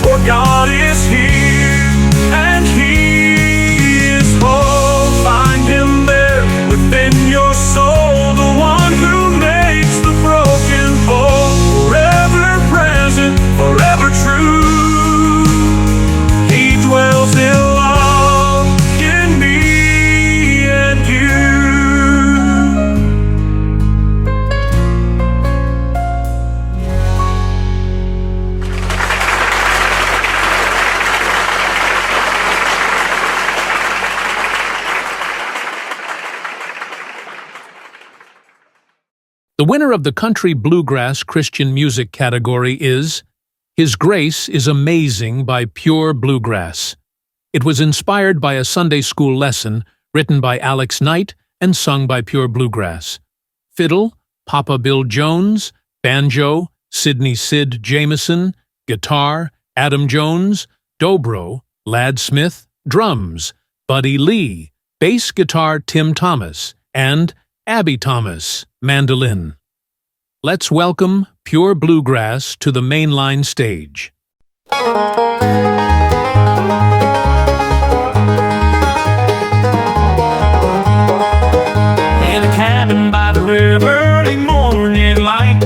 for God is here and he is home. Find him there within your soul, the one who makes the broken whole. Forever present, forever true, he dwells in love in me and you. The winner of the Country Bluegrass Christian Music category is His Grace is Amazing by Pure Bluegrass. It was inspired by a Sunday school lesson written by Alex Knight and sung by Pure Bluegrass. Fiddle, Papa Bill Jones; banjo, Sidney Sid Jameson; guitar, Adam Jones; dobro, Lad Smith; drums, Buddy Lee; bass guitar, Tim Thomas; and Abby Thomas, mandolin. Let's welcome Pure Bluegrass to the mainline stage. In a cabin by the river, early morning light,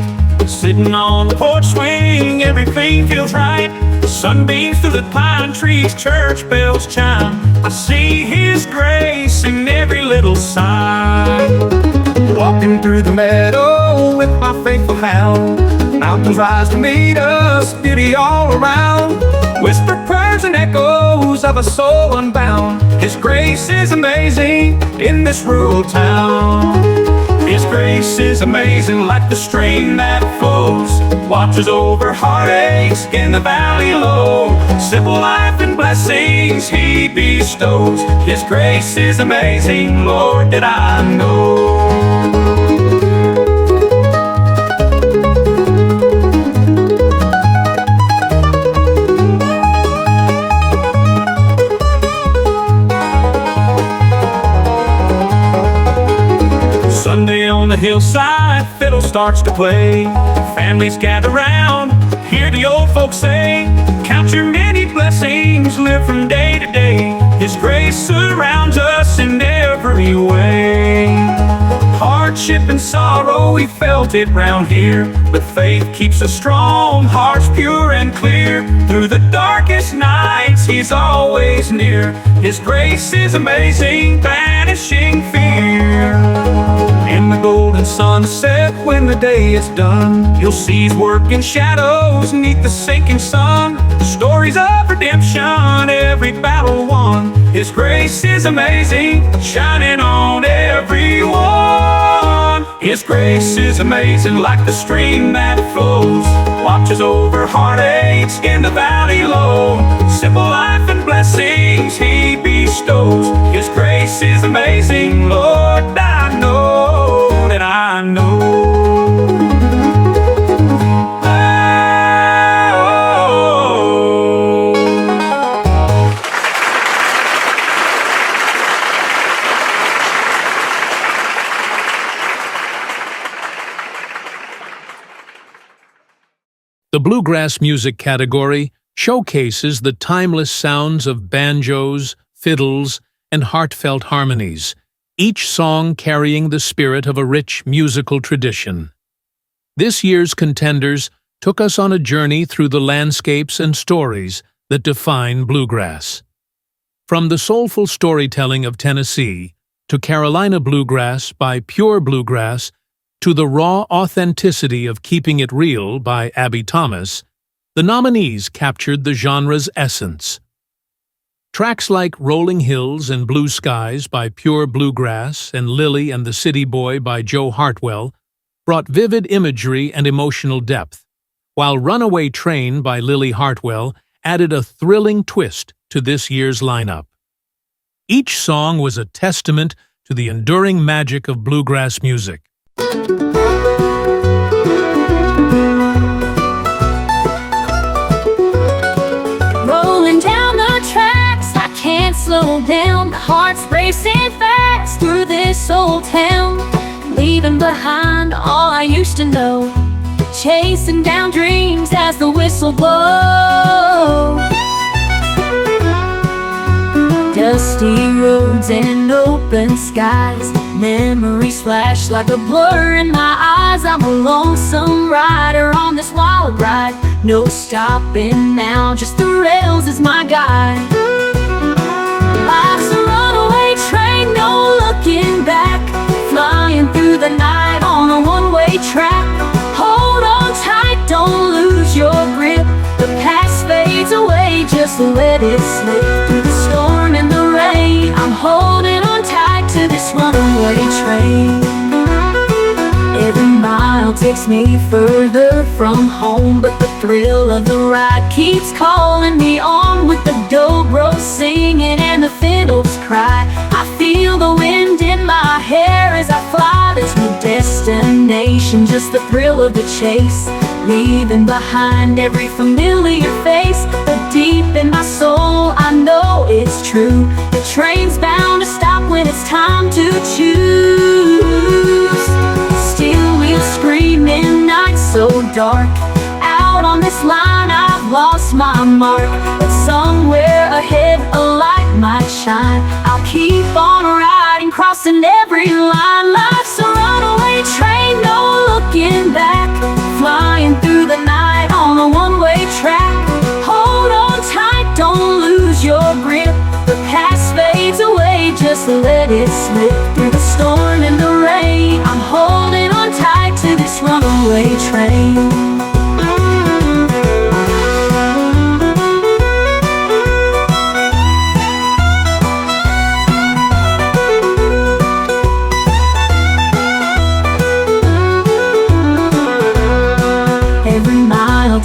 sitting on the porch swing, everything feels right. The sunbeams through the pine trees, church bells chime. I see his grace in every little sign. Walking through the meadow with my faithful hound, mountains rise to meet us, beauty all around. Whispered prayers and echoes of a soul unbound. His grace is amazing in this rural town. His grace is amazing like the stream that flows, watches over heartaches in the valley low. Simple life and blessings he bestows. His grace is amazing, Lord, that I know. Sunday on the hillside, fiddle starts to play. Families gather round, hear the old folks say, count your many blessings, live from day to day. His grace surrounds us in every way. Hardship and sorrow, we felt it round here, but faith keeps us strong, hearts pure and clear. Through the darkest nights, he's always near. His grace is amazing, banishing fear. In the golden sunset, when the day is done, you'll see his work in shadows neath the sinking sun. Stories of redemption, every battle won. His grace is amazing, shining on everyone. His grace is amazing like the stream that flows, watches over heartaches in the valley low. Simple life and blessings he bestows. His grace is amazing, Lord, I know that I know. The Bluegrass Music category showcases the timeless sounds of banjos, fiddles, and heartfelt harmonies, each song carrying the spirit of a rich musical tradition. This year's contenders took us on a journey through the landscapes and stories that define bluegrass. From the soulful storytelling of Tennessee to Carolina bluegrass by Pure Bluegrass to the raw authenticity of Keeping It Real by Abby Thomas, the nominees captured the genre's essence. Tracks like Rolling Hills and Blue Skies by Pure Bluegrass and Lily and the City Boy by Joe Hartwell brought vivid imagery and emotional depth, while Runaway Train by Lily Hartwell added a thrilling twist to this year's lineup. Each song was a testament to the enduring magic of bluegrass music. Rolling down the tracks, I can't slow down. The heart's racing fast through this old town, leaving behind all I used to know, chasing down dreams as the whistle blows. Dusty roads and open skies, memories flash like a blur in my eyes. I'm a lonesome rider on this wild ride, no stopping now, just the rails as my guide. Life's a runaway train, no looking back, flying through the night on a one-way track. Hold on tight, don't lose your grip, the past fades away, just let it slip. Through the storm and the rain, I'm holding on tight to this runaway train. Every mile takes me further from home, but the thrill of the ride keeps calling me on. With the dobro singing and the fiddles cry, I feel the wind in my hair as I fly. There's no destination, just the thrill of the chase, leaving behind every familiar face. But deep in my soul, I know it's true, the train's bound to stop when it's time to choose. Steel wheels screaming, night so dark, out on this line I've lost my mark. But somewhere ahead a light might shine, I'll keep on riding, crossing every line. Life's a runaway train, no looking back, flying through the night on a one-way track. Hold on tight, don't lose your grip, the past fades away, just let it slip. Through the storm and the rain, I'm holding on tight to this runaway train.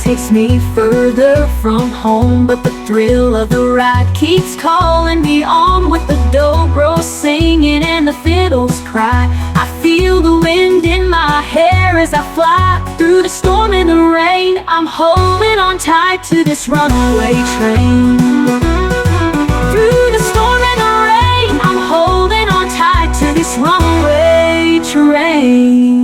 Takes me further from home, but the thrill of the ride keeps calling me on. With the dobro singing and the fiddles cry, I feel the wind in my hair as I fly. Through the storm and the rain, I'm holding on tight to this runaway train. Through the storm and the rain, I'm holding on tight to this runaway train.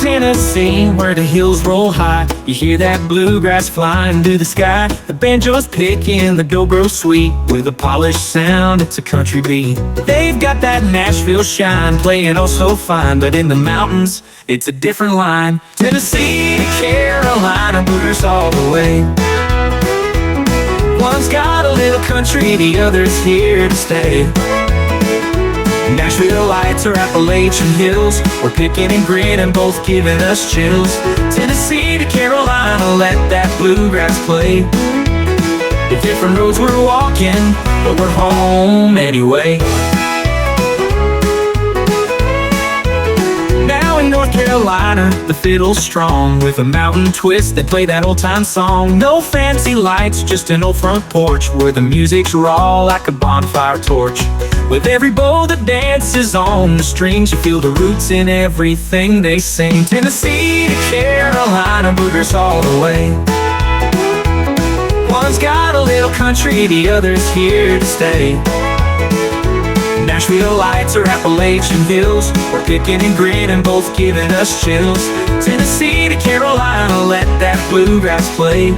Tennessee, where the hills roll high, you hear that bluegrass flying through the sky. The banjo's picking, the dobro sweet, with a polished sound, it's a country beat. They've got that Nashville shine, playing oh so fine, but in the mountains, it's a different line. Tennessee to Carolina, blues all the way. One's got a little country, the other's here to stay. Nashville lights or Appalachian hills, we're picking and grinning, both giving us chills. Tennessee to Carolina, let that bluegrass play. The different roads we're walking, but we're home anyway. Now in North Carolina, the fiddle's strong, with a mountain twist that play that old-time song. No fancy lights, just an old front porch, where the music's raw like a bonfire torch. With every bow that dances on the strings, you feel the roots in everything they sing. Tennessee to Carolina, boogers all the way. One's got a little country, the other's here to stay. Nashville lights or Appalachian hills, we're picking and grinning, both giving us chills. Tennessee to Carolina, let that bluegrass play.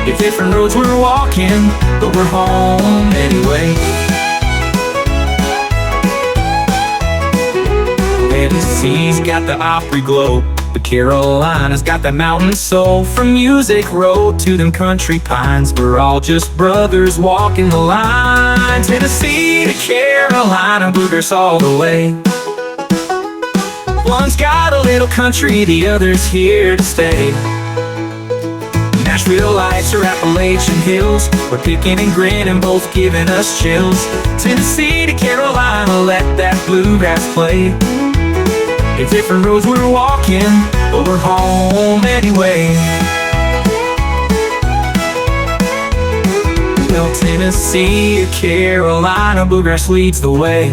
If different roads we're walking, but we're home anyway. Tennessee's got the Opry glow, the Carolinas got that mountain soul. From Music Road to them country pines, we're all just brothers walking the line. Tennessee to Carolina, bluegrass all the way. One's got a little country, the other's here to stay. Nashville lights or Appalachian hills, we're picking and grinning, both giving us chills. Tennessee to Carolina, let that bluegrass play. It's different roads we're walking, but we're home anyway. Well, Tennessee to Carolina, bluegrass leads the way.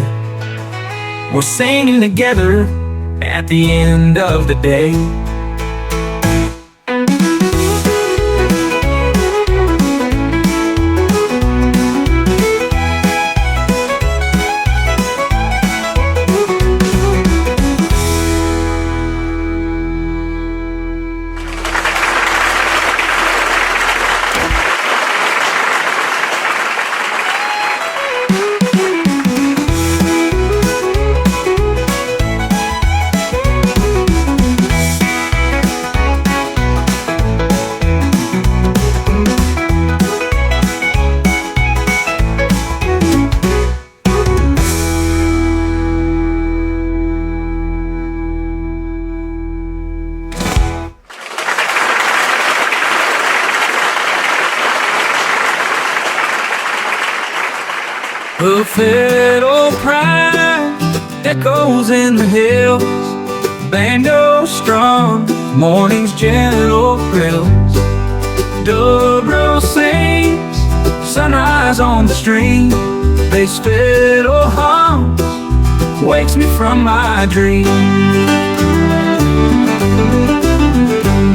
We're singing together at the end of the day. The fiddle pride echoes in the hills, banjo strums, morning's gentle thrills. Dobro sings, sunrise on the stream, bass fiddle hums, wakes me from my dream.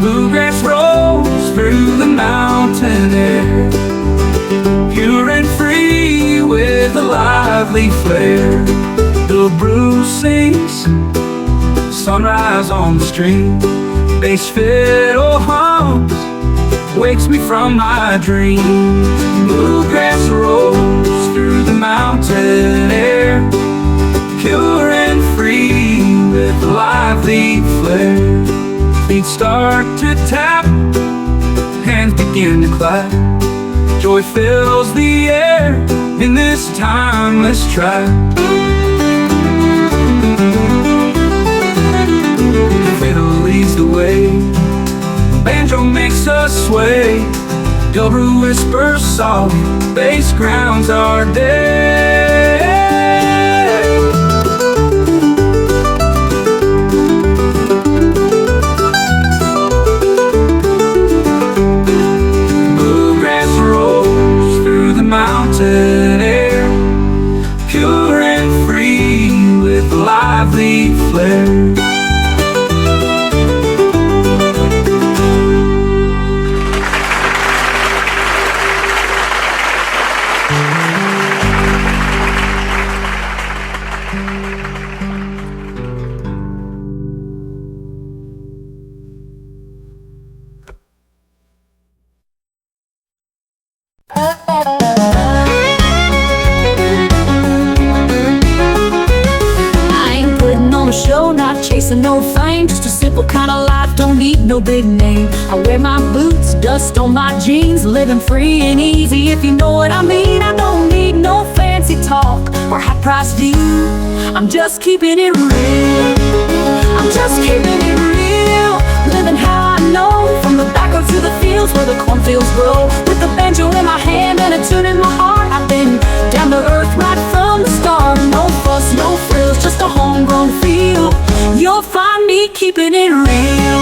Bluegrass rolls through the mountain air, pure and free with a lively flair. The Bruce sings, sunrise on the stream, bass fiddle hums, wakes me from my dream. Bluegrass rolls through the mountain air, pure and free with a lively flair. Feet start to tap, hands begin to clap, joy fills the air in this timeless track. The fiddle leads the way, banjo makes us sway, dobro whispers soft, bass grounds our day. Mountain air, pure and free with a lively flair. No fame, just a simple kind of life, don't need no big name. I wear my boots, dust on my jeans, living free and easy, if you know what I mean. I don't need no fancy talk or high-priced deal, I'm just keeping it real. I'm just keeping it real, living how I know, from the back road to the fields where the cornfields grow. With the banjo in my hand and a tune in my heart, I've been down to earth right from the start. No fuss, no frills, just a homegrown feel. You'll find me keeping it real.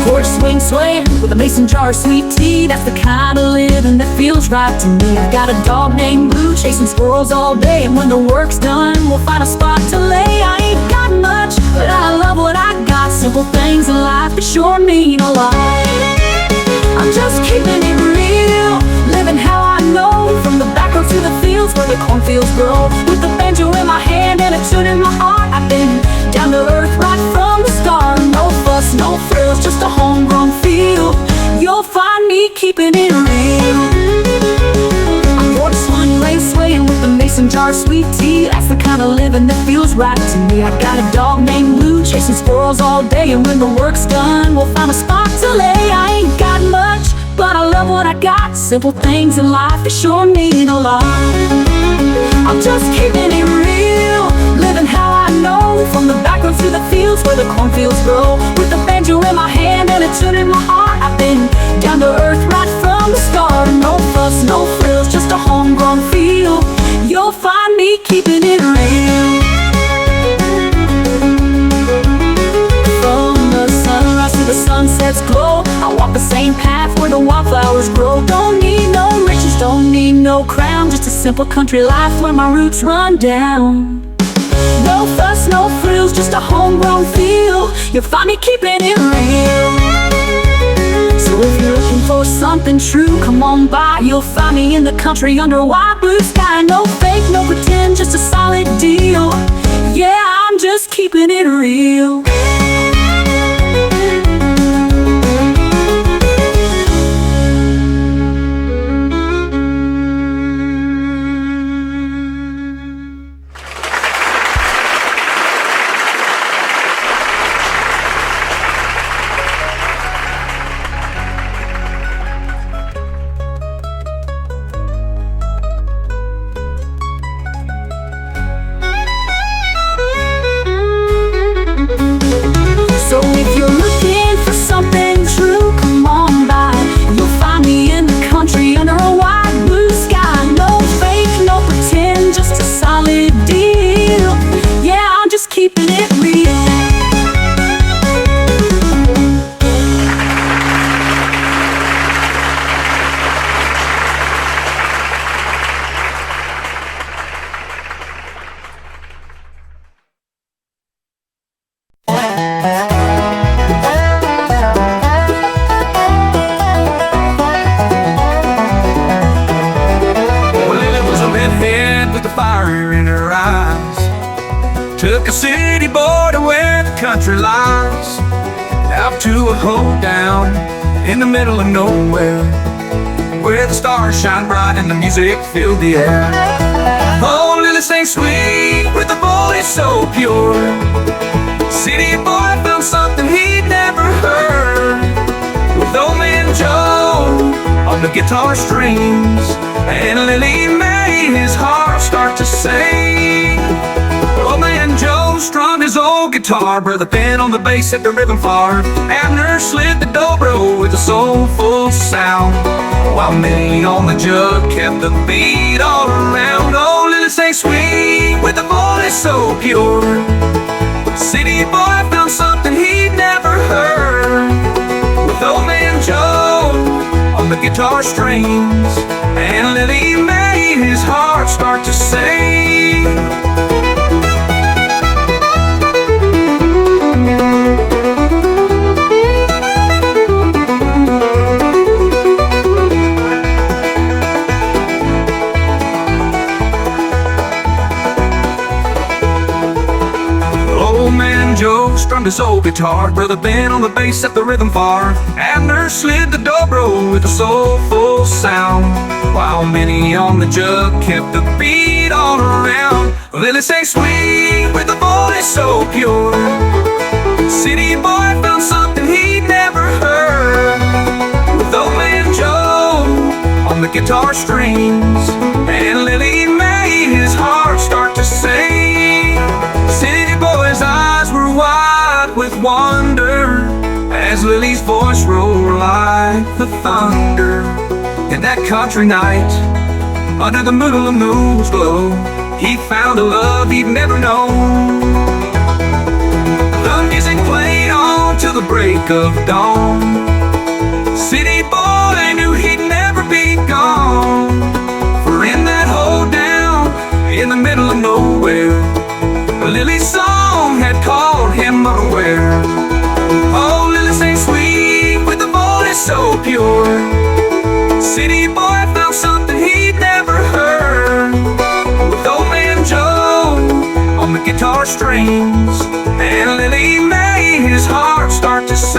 Quarter swing swaying with a mason jar of sweet tea, that's the kind of living that feels right to me. I've got a dog named Blue chasing squirrels all day, and when the work's done, we'll find a spot to lay. I ain't got much, but I love what I got. Simple things in life that sure mean a lot. I'm just keeping it real, living how I know, from the back road to the fields where the cornfields grow. With the banjo in my hand and a tune in my heart, I've been down to earth right from the start. No fuss, no frills, just a homegrown feel. You'll find me keeping it real. I'm born to Swan Lane, swaying with the mason jar sweet tea. That's the kind of living that feels right to me. I got a dog named Blue, chasing squirrels all day, and when the work's done, we'll find a spot to lay. I ain't got much, but I love what I got. Simple things in life, they sure mean a lot. I'm just keeping it real, living how I know. From the back roads to the fields where the cornfields grow. With a banjo in my hand and a tune in my heart, I've been down to earth right from the start. No fuss, no frills, just a homegrown feel. You'll find me keeping it real. From the sunrise to the sunset's glow, I walk the same path where the wildflowers grow. Don't need no riches, don't need no crown, just a simple country life where my roots run down. No fuss, no frills, just a homegrown feel. You'll find me keeping it real. So if you're looking for something true, come on by. You'll find me in the country under a wide blue sky. No fake, no pretend, just a solid deal. Yeah, I'm just keeping it real. So if you're looking for something true, come on by. You'll find me in the country under a wide blue sky. No fake, no pretend, just a solid deal. Yeah, I'm just keeping it real. Fire in her eyes, took a city boy to where the country lies, out to a home down in the middle of nowhere, where the stars shine bright and the music filled the air. Oh, Lily sings sweet with a voice so pure. City boy found something he'd never heard, with old man Joe on the guitar strings, and Lily made his heart start to sing. Old man Joe strummed his old guitar, Brother Ben on the bass at the rhythm farm. Abner slid the dobro with a soulful sound, while Minnie on the jug kept the beat all around. Oh, Lily sang sweet with a voice so pure. City boy found something he'd never heard, with old man Joe on the guitar strings, and Lily made his heart start to sing. Old man Joe strummed his old guitar, Brother Ben on the bass at the rhythm farm. Abner slid the dobro with a soulful sound, while Minnie on the jug kept the beat all around. Lily sang sweet with a voice so pure. City boy found something he'd never heard, with old man Joe on the guitar strings, and Lily made his heart start to sing. City boy's eyes were wide with wonder as Lily's voice roared like the thunder. In that country night, under the moon's glow, he found a love he'd never known. The music played on till the break of dawn. City boy knew he'd never be gone, for in that hole down in the middle of nowhere, Lily's song had called him unaware. Oh, Lily sang sweet with a voice so pure. City boy found something he'd never heard, with old man Joe on the guitar strings, and Lily made his heart start to sing.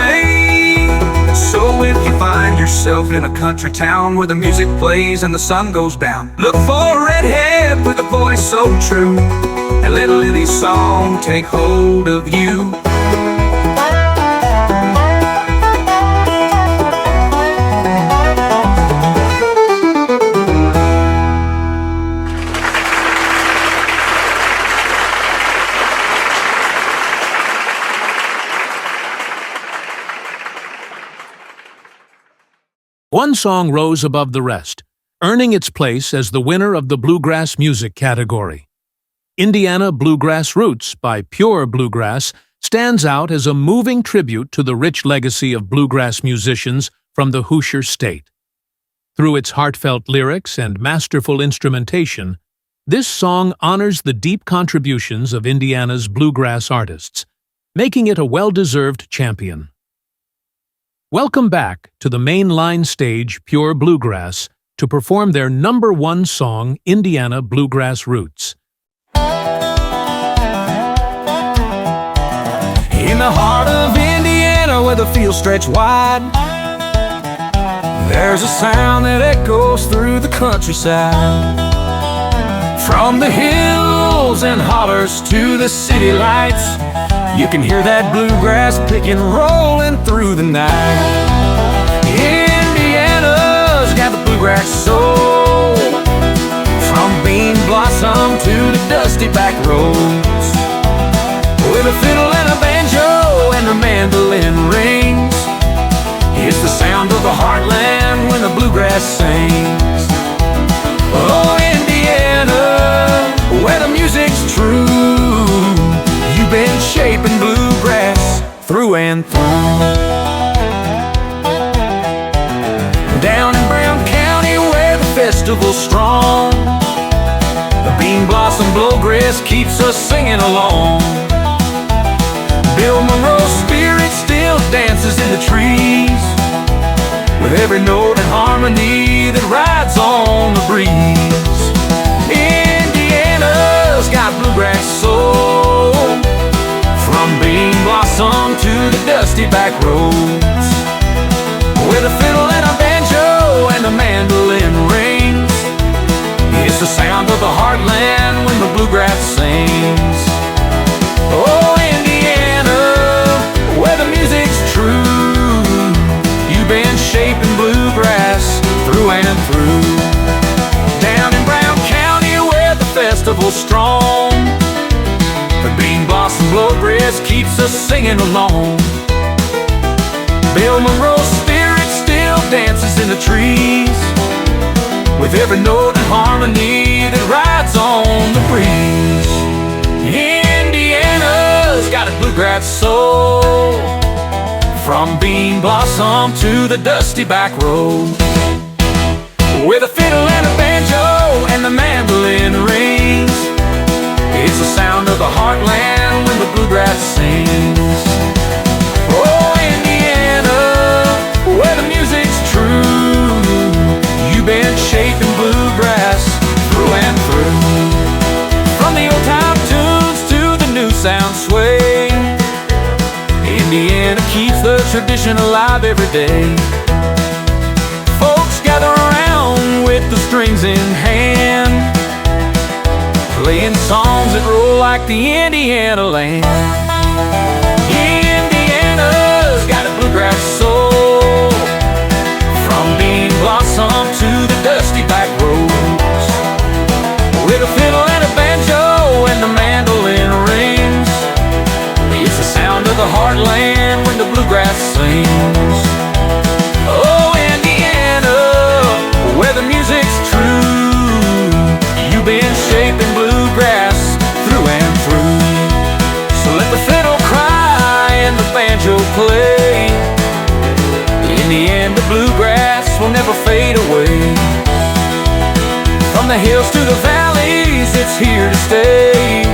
yourself in a country town where the music plays and the sun goes down. Look for a redhead with a voice so true, and let Lily's song take hold of you. One song rose above the rest, earning its place as the winner of the Bluegrass Music category. Indiana Bluegrass Roots by Pure Bluegrass stands out as a moving tribute to the rich legacy of bluegrass musicians from the Hoosier State. Through its heartfelt lyrics and masterful instrumentation, this song honors the deep contributions of Indiana's bluegrass artists, making it a well-deserved champion. Welcome back to the mainline stage Pure Bluegrass to perform their #1 song, Indiana Bluegrass Roots. In the heart of Indiana where the fields stretch wide, there's a sound that echoes through the countryside. From the hills and hollers to the city lights, you can hear that bluegrass picking rolling through the night. Indiana's got the bluegrass soul, from bean blossom to the dusty back roads. With a fiddle and a banjo and a mandolin rings, it's the sound of the heartland when the bluegrass sings. Oh, Indiana, where the music's true, you've been shaping bluegrass through and through. Down in Brown County where the festival's strong, the bean blossom bluegrass keeps us singing along. Bill Monroe's spirit still dances in the trees, with every note and harmony that rides on the breeze. Indiana's got bluegrass soul, from bean blossom to the dusty back roads. With a fiddle and a banjo and a mandolin rings, it's the sound of the heartland when the bluegrass sings. Oh, Indiana, where the music's true, you've been shaping bluegrass through and through. Down in Brown County where the festival's strong, the bean blossom bluegrass keeps us singing along. Bill Monroe's spirit still dances in the trees, with every note and harmony that rides on the breeze. Indiana's got a bluegrass soul, from bean blossom to the dusty back road. With a fiddle and a banjo and the mandolin rings, it's the sound of the heartland when the bluegrass sings. Oh, Indiana, where the music's true, you've been shaping bluegrass through and through. From the old time tunes to the new sound sway, Indiana keeps the tradition alive every day. Folks gather around with the strings in hand, playing songs that roll like the Indiana land. Indiana's got a bluegrass soul, from bean blossom to the dusty back roads. With a fiddle and a banjo and the mandolin rings, it's the sound of the heartland when the bluegrass sings. Oh, Indiana, where the music's true, you've been shaping bluegrass through and through. So let the fiddle cry and the banjo play. In the end, the bluegrass will never fade away. From the hills to the valleys, it's here to stay.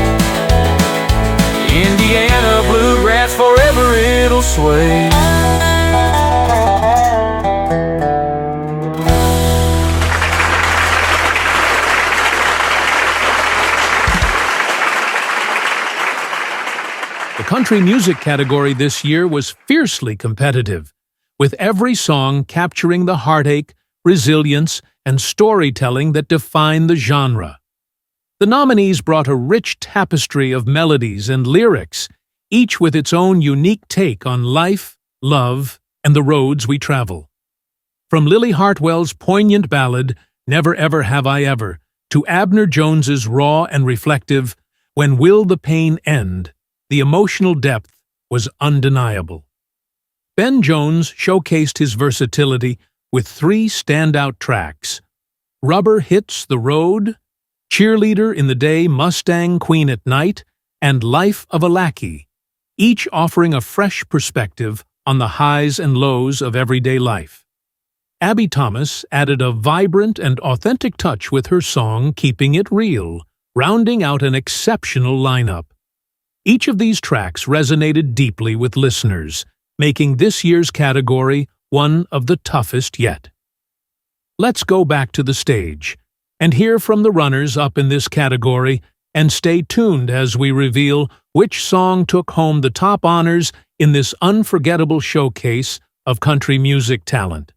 Indiana bluegrass, forever it'll sway. The country music category this year was fiercely competitive, with every song capturing the heartache, resilience, and storytelling that define the genre. The nominees brought a rich tapestry of melodies and lyrics, each with its own unique take on life, love, and the roads we travel. From Lily Hartwell's poignant ballad, Never Ever Have I Ever, to Abner Jones's raw and reflective, When Will the Pain End, the emotional depth was undeniable. Ben Jones showcased his versatility with 3 standout tracks: Rubber Hits the Road, Cheerleader in the Day, Mustang Queen at Night, and Life of a Lackey, each offering a fresh perspective on the highs and lows of everyday life. Abby Thomas added a vibrant and authentic touch with her song Keeping It Real, rounding out an exceptional lineup. Each of these tracks resonated deeply with listeners, making this year's category one of the toughest yet. Let's go back to the stage and hear from the runners up in this category, and stay tuned as we reveal which song took home the top honors in this unforgettable showcase of country music talent.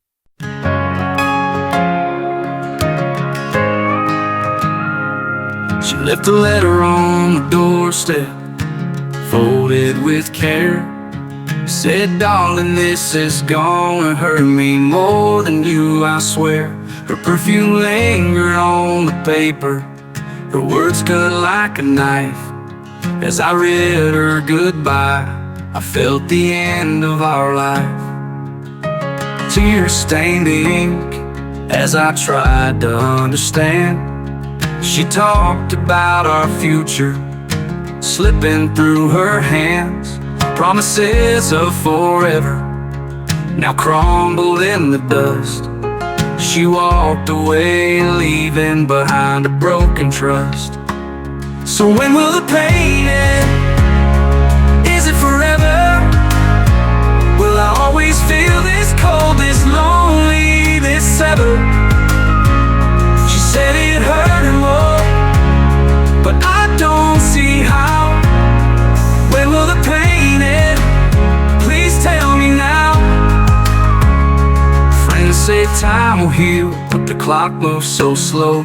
She left a letter on the doorstep, folded with care. Said, darling, this is gonna hurt me more than you, I swear. Her perfume lingered on the paper, her words cut like a knife. As I read her goodbye, I felt the end of our life. Tears stained the ink as I tried to understand. She talked about our future slipping through her hands. Promises of forever now crumbled in the dust. She walked away, leaving behind a broken trust. So when will the pain end? Is it forever? Will I always feel this cold, this lonely, this severed? She said it hurt her more, but I don't see how. When will the pain end? Please tell me now. Friends say time will heal, but the clock moves so slow.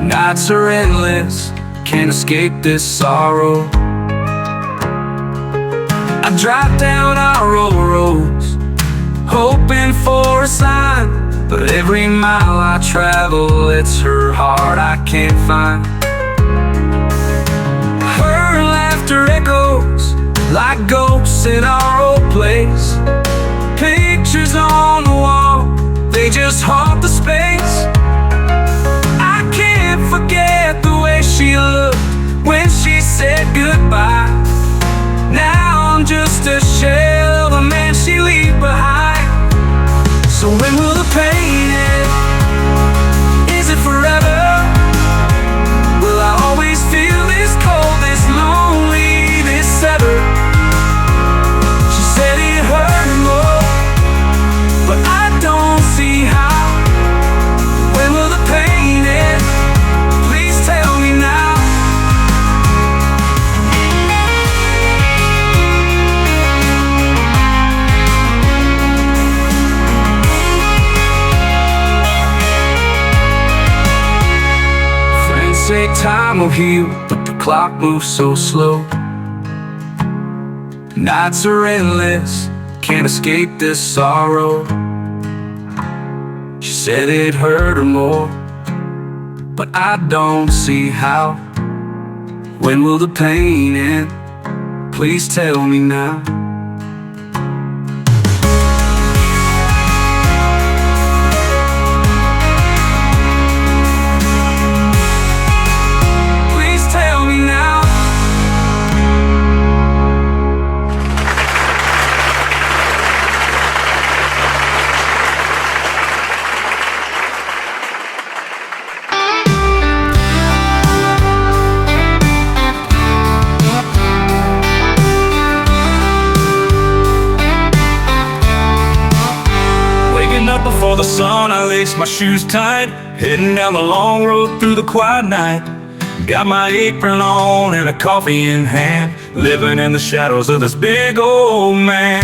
Nights are endless, can't escape this sorrow. I drive down our old roads, hoping for a sign, but every mile I travel, it's her heart I can't find. Her laughter echoes like ghosts in our old place. Pictures on the wall, they just haunt the space. I can't forget the way she looked when she said goodbye. Now I'm just a shell of a man she left behind. So when will the pain end? Is it forever? Will I always feel this cold, this lonely, this severed? She said it hurt more, but I don't see how. When will the pain end? Please tell me now. Friends say time will heal, but the clock moves so slow. Nights are endless, can't escape this sorrow. She said it hurt her more, but I don't see how. When will the pain end? Please tell me now. Please tell me now. Up before the sun, I laced my shoes tight, heading down the long road through the quiet night. Got my apron on and a coffee in hand, living in the shadows of this big old man.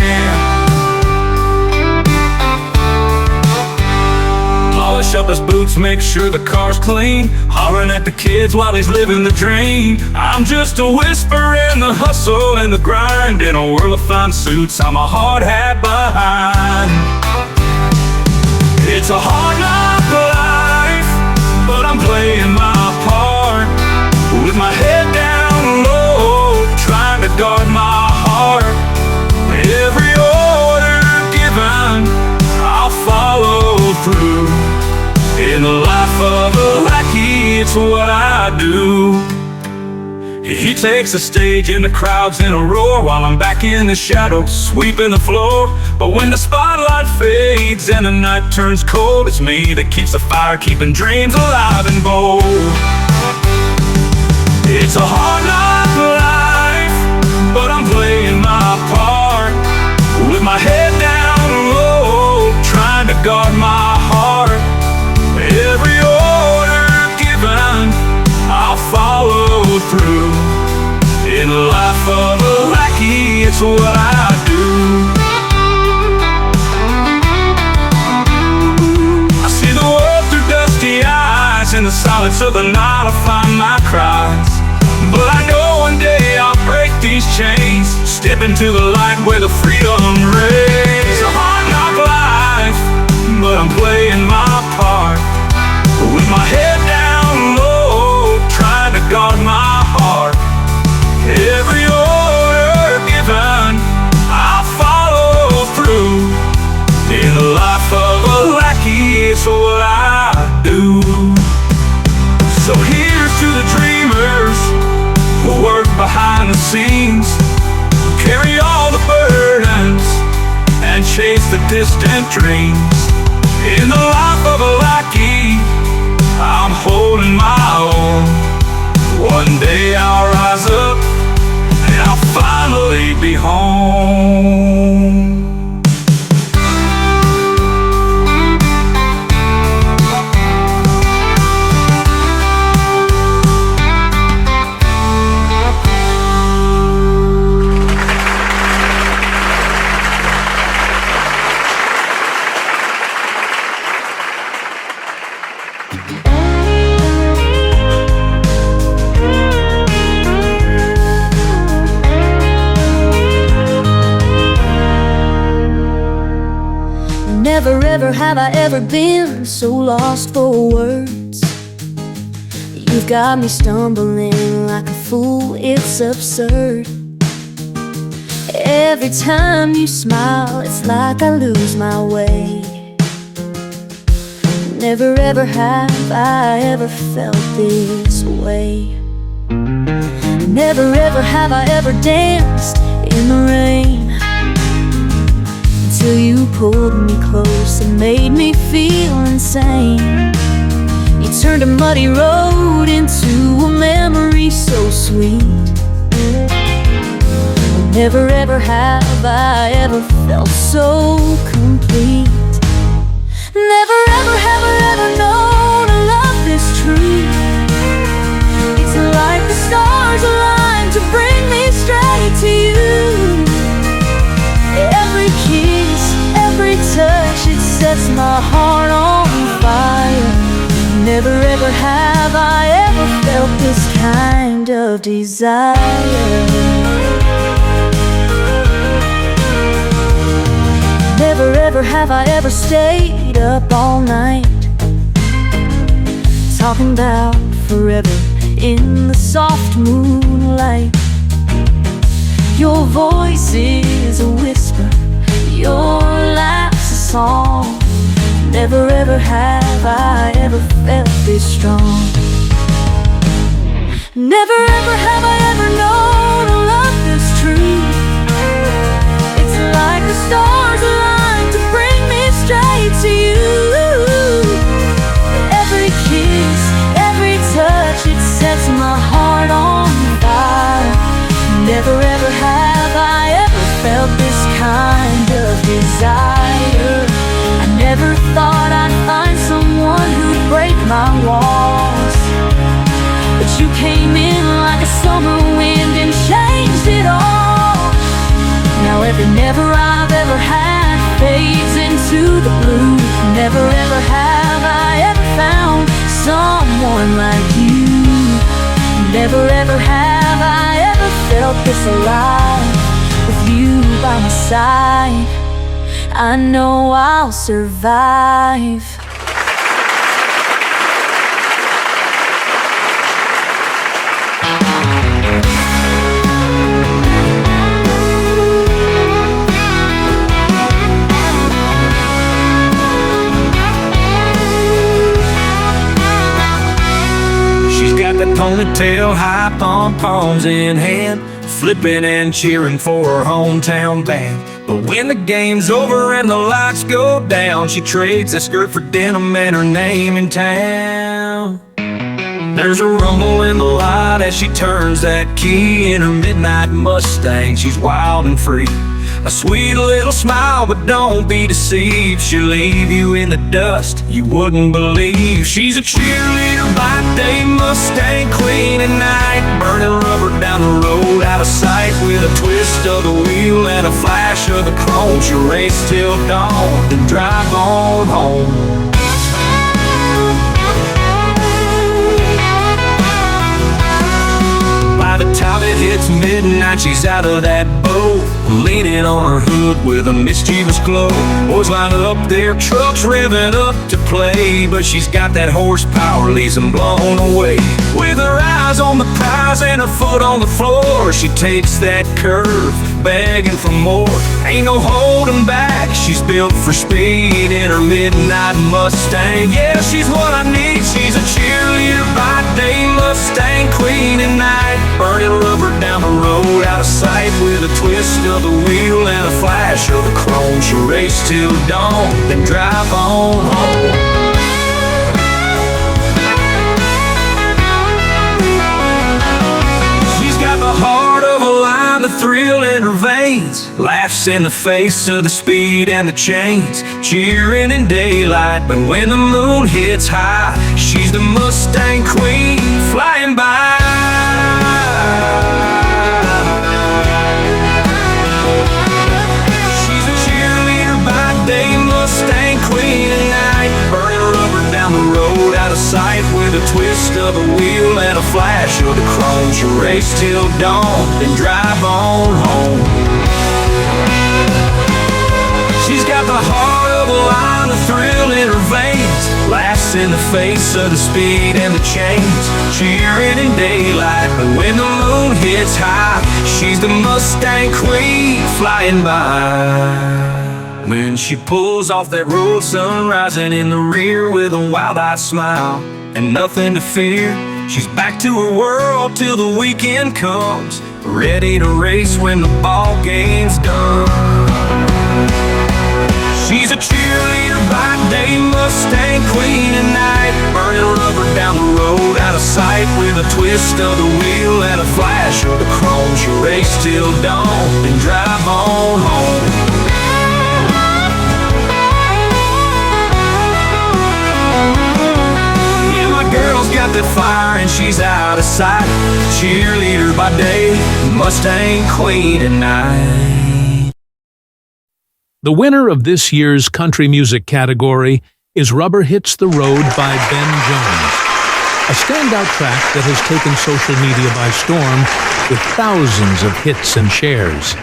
polish up his boots, make sure the car's clean, hollering at the kids while he's living the dream. I'm just a whisper in the hustle and the grind. In a world of fine suits, I'm a hard hat behind. It's a hard knock life, but I'm playing my part, with my head down low, trying to guard my heart. Every order given, I'll follow through. In the life of a lackey, it's what I do. He takes the stage and the crowd's in a roar, while I'm back in the shadows, sweeping the floor. But when the spotlight fades and the night turns cold, it's me that keeps the fire, keeping dreams alive and bold. It's a hard knock life, but I'm playing my part, with my head down low, trying to guard my heart. Every order given, I'll follow through. In the life of a lackey, it's what I do. I see the world through dusty eyes, in the silence of the night I find my cries. But I know one day I'll break these chains, step into the light where the freedom reigns. It's a hard knock life, but I'm playing my part, with my head down low, trying to guard my heart. Every order given, I'll follow through. In the life of a lackey, it's what I do. So here's to the dreamers who work behind the scenes, carry all the burdens and chase the distant dreams. In the life of a lackey, I'm holding my own. One day I'll rise up and I'll finally be home. Never ever have I ever been so lost for words. You've got me stumbling like a fool, it's absurd. Every time you smile, it's like I lose my way. Never ever have I ever felt this way. Never ever have I ever danced in the rain, until you pulled me close and made me feel insane. You turned a muddy road into a memory so sweet. Never ever have I ever felt so complete. Never ever have I ever known a love this true. It's like the stars aligned to bring me straight to you. Every kiss, every touch, it sets my heart on fire. Never ever have I ever felt this kind of desire. Never ever have I ever stayed up all night, talking about forever in the soft moonlight. Your voice is a whisper, your laugh's a song. Never ever have I ever felt this strong. Never ever have I ever known a love this true. It's like the stars aligned to bring me straight to you. Every kiss, every touch, it sets my heart on fire. Never ever have I ever felt this kind of desire. I never thought I'd find someone who'd break my walls, but you came in like a summer wind and changed it all. Now every never I've ever had fades into the blue. Never ever have I Never ever have I ever felt this alive. With you by my side, I know I'll survive. That ponytail, high pom-poms in hand, flipping and cheering for her hometown band. But when the game's over and the lights go down, she trades that skirt for denim and her name in town. There's a rumble in the light as she turns that key in her midnight Mustang. She's wild and free, a sweet little smile, but don't be deceived. She'll leave you in the dust you wouldn't believe. She's a cheerleader by day, Mustang queen at night, burning rubber down the road out of sight. With a twist of the wheel and a flash of the chrome, she'll race till dawn, then drive on home. By the time it hits midnight, she's out of that boat, leaning on her hood with a mischievous glow. Boys line up their trucks, revving up to play, but she's got that horsepower, leaves them blown away. With her eyes on the prize and her foot on the floor, she takes that curve, begging for more. Ain't no holding back, she's built for speed in her midnight Mustang. Yeah, she's what I need, she's a cheerleader by day, Mustang queen at night, burning rubber down the road out of sight. With a twist of the wheel and a flash of the chrome, she'll race till dawn, then drive on home. She's got the heart of a lion, the thrill in her veins, laughs in the face of the speed and the chains, cheering in daylight, but when the moon hits high, she's the Mustang queen flying by. Mustang queen at night, burning rubber down the road out of sight. With a twist of the wheel and a flash of the chrome, she'll race till dawn, then drive on home. She's got the heart of a lion, the thrill in her veins, laughs in the face of the speed and the chains, cheering in daylight, but when the moon hits high, she's the Mustang queen flying by. When she pulls off that road, sun rising in the rear, with a wild-eyed smile and nothing to fear, she's back to her world till the weekend comes, ready to race when the ball game's done. She's a cheerleader by day, Mustang queen at night, burning rubber down the road out of sight. With a twist of the wheel and a flash of the chrome, she'll race till dawn, then drive on home. Girl's got that fire and she's out of sight, cheerleader by day, Mustang queen at night. The winner of this year's country music category is Rubber Hits the Road by Ben Jones, a standout track that has taken social media by storm with thousands of hits and shares.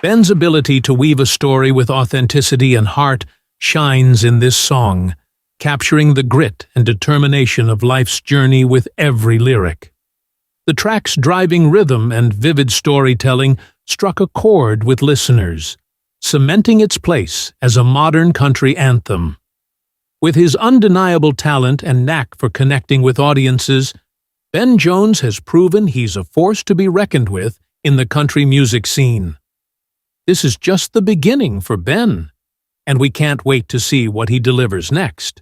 Ben's ability to weave a story with authenticity and heart shines in this song, capturing the grit and determination of life's journey with every lyric. The track's driving rhythm and vivid storytelling struck a chord with listeners, cementing its place as a modern country anthem. With his undeniable talent and knack for connecting with audiences, Ben Jones has proven he's a force to be reckoned with in the country music scene. This is just the beginning for Ben, and we can't wait to see what he delivers next.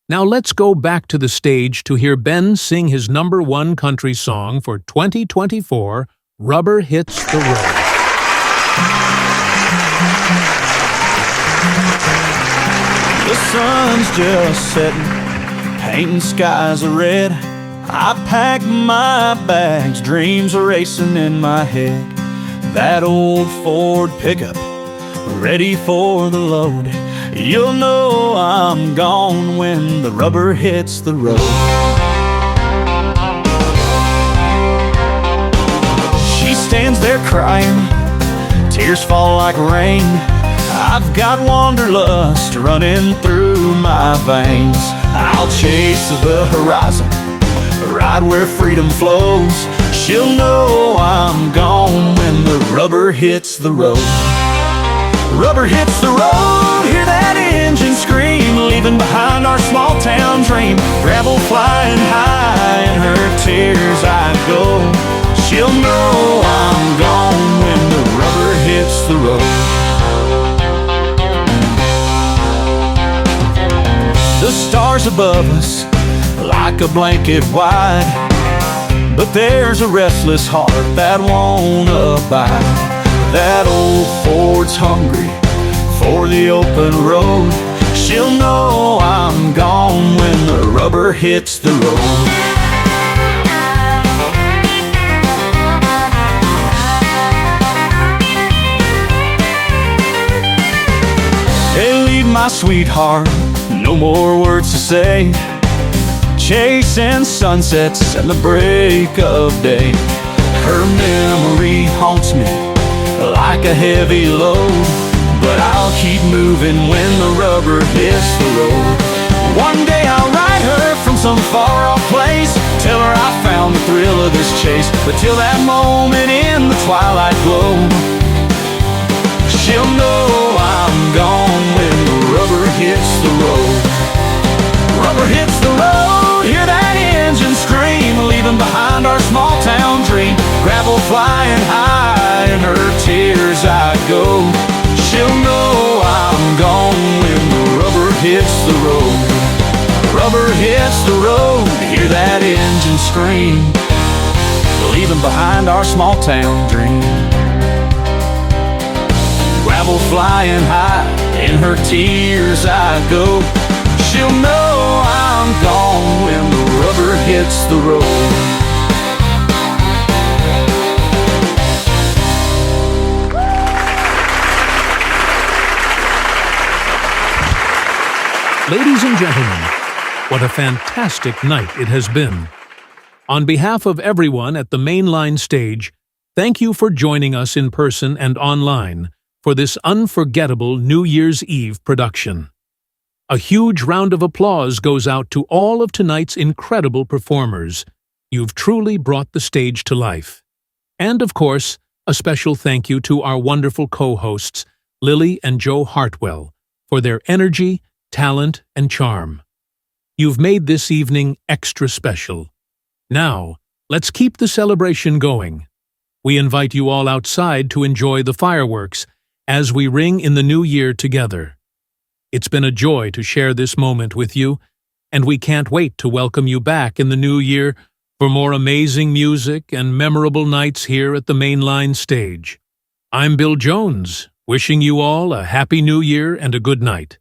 Now let's go back to the stage to hear Ben sing his #1 country song for 2024, Rubber Hits the Road. The sun's just setting, painting skies are red. I packed my bags, dreams are racing in my head. That old Ford pickup, ready for the load. You'll know I'm gone when the rubber hits the road. crying, tears fall like rain. I've got wanderlust running through my veins. I'll chase the horizon, ride where freedom flows. She'll know I'm gone when the rubber hits the road. Rubber hits the road, hear that engine scream, leaving behind our small town dream. Gravel flying high, in her tears I go. She'll know I'm gone when the rubber hits the road. The stars above us, like a blanket wide, but there's a restless heart that won't abide. That old Ford's hungry for the open road. She'll know I'm gone when the rubber hits the road. Hey, leave my sweetheart, no more words to say. Chasing sunsets and the break of day. Her memory haunts me like a heavy load, but I'll keep moving when the rubber hits the road. One day I'll ride her from some far-off place, tell her I found the thrill of this chase. But till that moment in the twilight glow, she'll know I'm gone when the rubber hits the road. Rubber hits the road, hear that engine scream, leaving behind our small town dream. Gravel flying high, in her tears I go. She'll know I'm gone when the rubber hits the road. Rubber hits the road, hear that engine scream, leaving behind our small town dream. Gravel flying high, in her tears I go. She'll know I'm gone when the rubber hits the road. Ladies and gentlemen, what a fantastic night it has been. On behalf of everyone at the Mainline stage, thank you for joining us in person and online for this unforgettable New Year's Eve production. A huge round of applause goes out to all of tonight's incredible performers. You've truly brought the stage to life. And of course, a special thank you to our wonderful co-hosts, Lily and Joe Hartwell, for their energy, talent, and charm. You've made this evening extra special. Now, let's keep the celebration going. We invite you all outside to enjoy the fireworks as we ring in the new year together. It's been a joy to share this moment with you, and we can't wait to welcome you back in the new year for more amazing music and memorable nights here at the Mainline stage. I'm Bill Jones, wishing you all a happy new year and a good night.